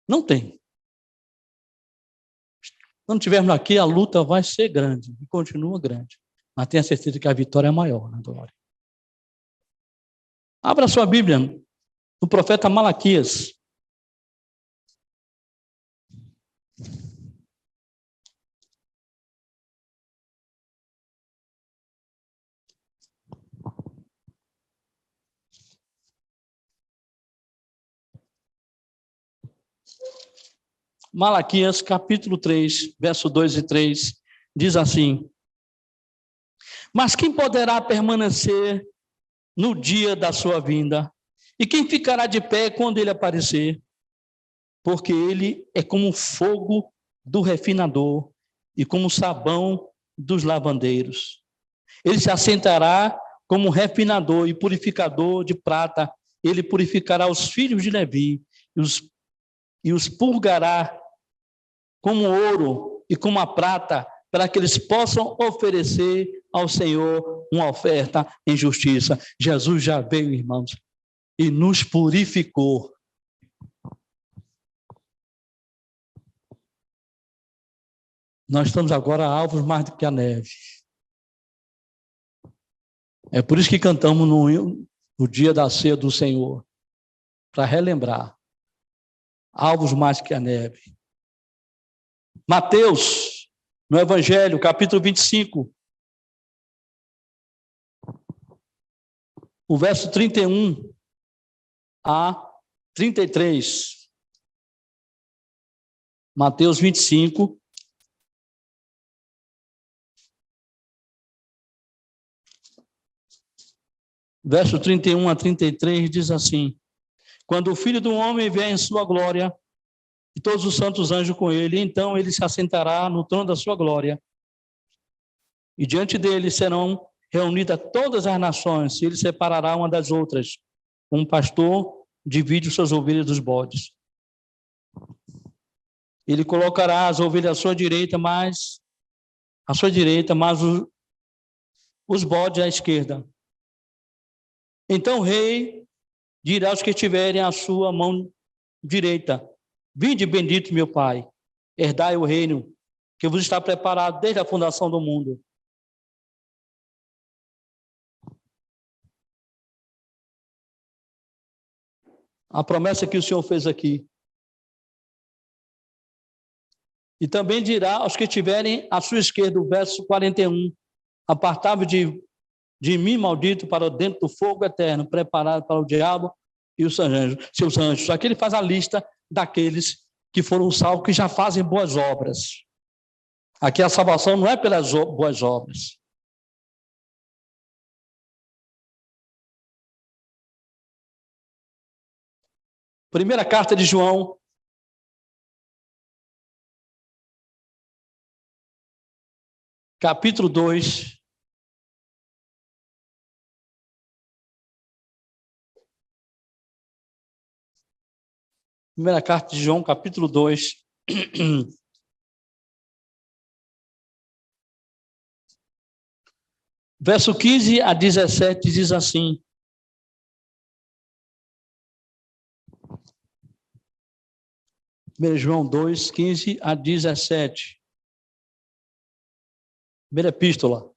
Não tem. Quando estivermos aqui, a luta vai ser grande, e continua grande. Mas tenha certeza que a vitória é maior, né, glória? Abra sua Bíblia no profeta Malaquias. Malaquias, capítulo 3, verso 2 e 3, diz assim: mas quem poderá permanecer no dia da sua vinda. E quem ficará de pé quando ele aparecer? Porque ele é como o fogo do refinador e como o sabão dos lavandeiros. Ele se assentará como refinador e purificador de prata. Ele purificará os filhos de Levi e os purgará como ouro e como a prata, para que eles possam oferecer ao Senhor uma oferta em justiça. Jesus já veio, irmãos, e nos purificou. Nós estamos agora alvos mais do que a neve. É por isso que cantamos no dia da ceia do Senhor, para relembrar. Alvos mais que a neve. Mateus, no Evangelho, capítulo 25, o verso 31 a 33. Mateus 25. Verso 31 a 33 diz assim: quando o Filho do Homem vier em sua glória, e todos os santos anjos com ele, então ele se assentará no trono da sua glória. E diante dele serão reunidas todas as nações, e ele separará uma das outras. Um pastor divide os suas ovelhas dos bodes. Ele colocará as ovelhas à sua direita, mas os bodes à esquerda. Então o rei dirá aos que estiverem à sua mão direita: vinde, bendito meu Pai, herdai o reino que vos está preparado desde a fundação do mundo. A promessa que o Senhor fez aqui. E também dirá aos que estiverem à sua esquerda, o verso 41, apartai-vos de mim, maldito, para dentro do fogo eterno, preparado para o diabo e os seus anjos. Aqui ele faz a lista daqueles que foram salvos, que já fazem boas obras. Aqui a salvação não é pelas boas obras. Primeira carta de João, capítulo 2. Primeira carta de João, capítulo 2. Verso 15 a 17 diz assim: João 2, 15 a 17. Primeira epístola.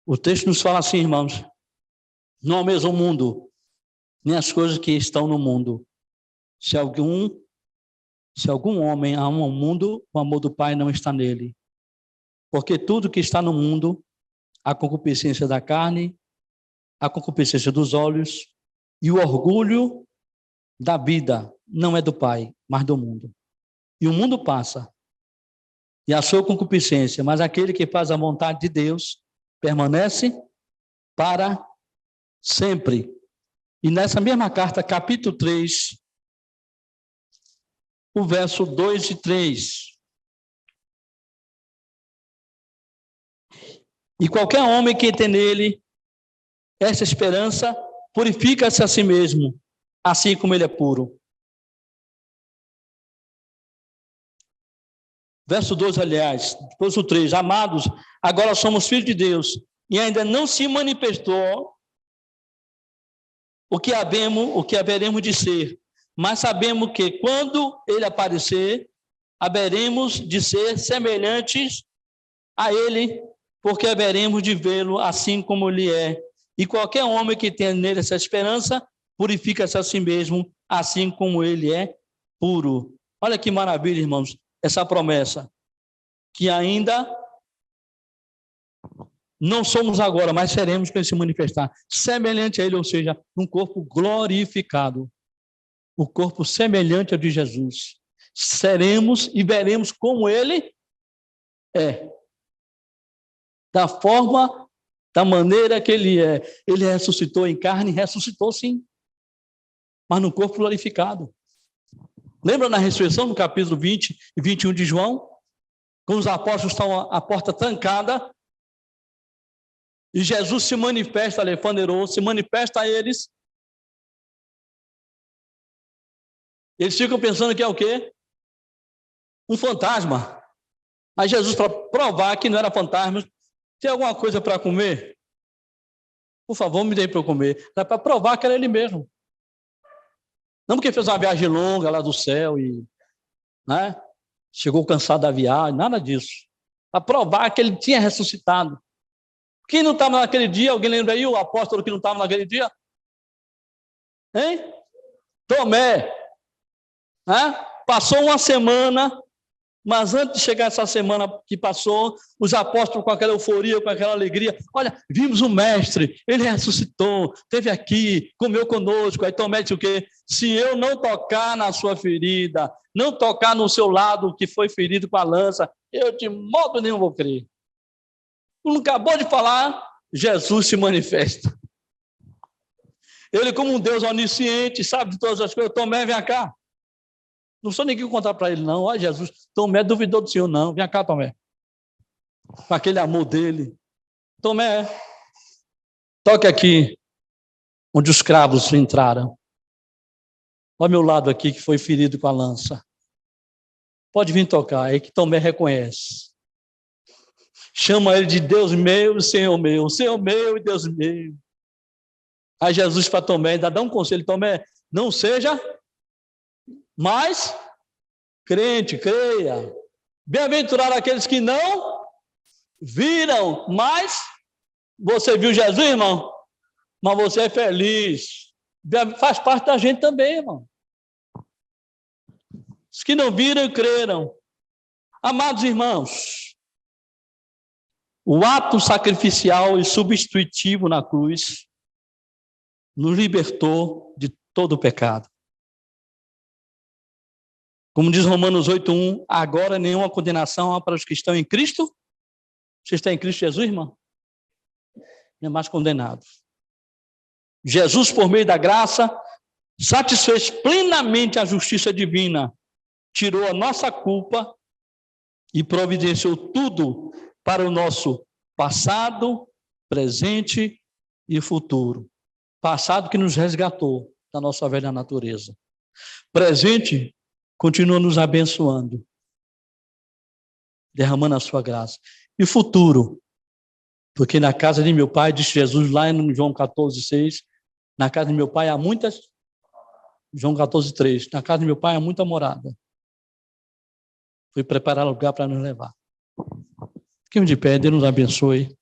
O texto nos fala assim, irmãos: não há mesmo o mundo, nem as coisas que estão no mundo. Se algum homem ama o mundo, o amor do Pai não está nele. Porque tudo que está no mundo, a concupiscência da carne, a concupiscência dos olhos e o orgulho da vida, não é do Pai, mas do mundo. E o mundo passa, e a sua concupiscência, mas aquele que faz a vontade de Deus permanece para sempre. E nessa mesma carta, capítulo 3, o verso 2 e 3. E qualquer homem que tem nele essa esperança, purifica-se a si mesmo, assim como ele é puro. Verso 2, aliás, depois o 3. Amados, agora somos filhos de Deus, e ainda não se manifestou o que haveremos de ser, mas sabemos que quando ele aparecer, haveremos de ser semelhantes a ele, porque haveremos de vê-lo assim como ele é. E qualquer homem que tenha nele essa esperança, purifica-se a si mesmo, assim como ele é puro. Olha que maravilha, irmãos, essa promessa, que ainda Não somos agora, mas seremos quando ele se manifestar. Semelhante a ele, ou seja, um corpo glorificado. O corpo semelhante ao de Jesus. Seremos e veremos como ele é. Da forma, da maneira que ele é. Ele ressuscitou em carne, ressuscitou sim. Mas no corpo glorificado. Lembra na ressurreição, no capítulo 20 e 21 de João? Quando os apóstolos estão a porta trancada, e Jesus se manifesta, Alefanderou, se manifesta a eles. Eles ficam pensando que é o quê? Um fantasma. Mas Jesus, para provar que não era fantasma, tem alguma coisa para comer? Por favor, me dê para eu comer. Era para provar que era ele mesmo. Não porque fez uma viagem longa lá do céu e, né, chegou cansado da viagem, nada disso. Para provar que ele tinha ressuscitado. Quem não estava naquele dia? Alguém lembra aí o apóstolo que não estava naquele dia? Hein? Tomé. Passou uma semana, mas antes de chegar essa semana que passou, os apóstolos com aquela euforia, com aquela alegria, olha, vimos o mestre, ele ressuscitou, esteve aqui, comeu conosco. Aí Tomé disse o quê? Se eu não tocar na sua ferida, não tocar no seu lado que foi ferido com a lança, eu de modo nenhum vou crer. Não acabou de falar, Jesus se manifesta. Ele, como um Deus onisciente, sabe de todas as coisas. Tomé, vem cá. Não sou ninguém contar para ele, não. Olha, Jesus, Tomé duvidou do Senhor, não. Vem cá, Tomé. Com aquele amor dele. Tomé, toque aqui, onde os cravos entraram. Olha meu lado aqui, que foi ferido com a lança. Pode vir tocar, é que Tomé reconhece. Chama ele de Deus meu, Senhor meu e Deus meu. Aí Jesus para Tomé ainda dá um conselho: Tomé, não seja mais crente, creia. Bem-aventurado aqueles que não viram, mas você viu Jesus, irmão? Mas você é feliz. Faz parte da gente também, irmão. Os que não viram e creram. Amados irmãos, o ato sacrificial e substitutivo na cruz nos libertou de todo o pecado. Como diz Romanos 8:1, agora nenhuma condenação há para os que estão em Cristo. Você está em Cristo Jesus, irmão? Não é mais condenado. Jesus, por meio da graça, satisfez plenamente a justiça divina, tirou a nossa culpa e providenciou tudo para o nosso passado, presente e futuro. Passado que nos resgatou da nossa velha natureza. Presente, continua nos abençoando, derramando a sua graça. E futuro, porque na casa de meu pai, disse Jesus lá em João 14:6, na casa de meu pai há muitas, João 14:3, na casa de meu pai há muita morada. Fui preparar lugar para nos levar. Fiquemos de pé, Deus nos abençoe.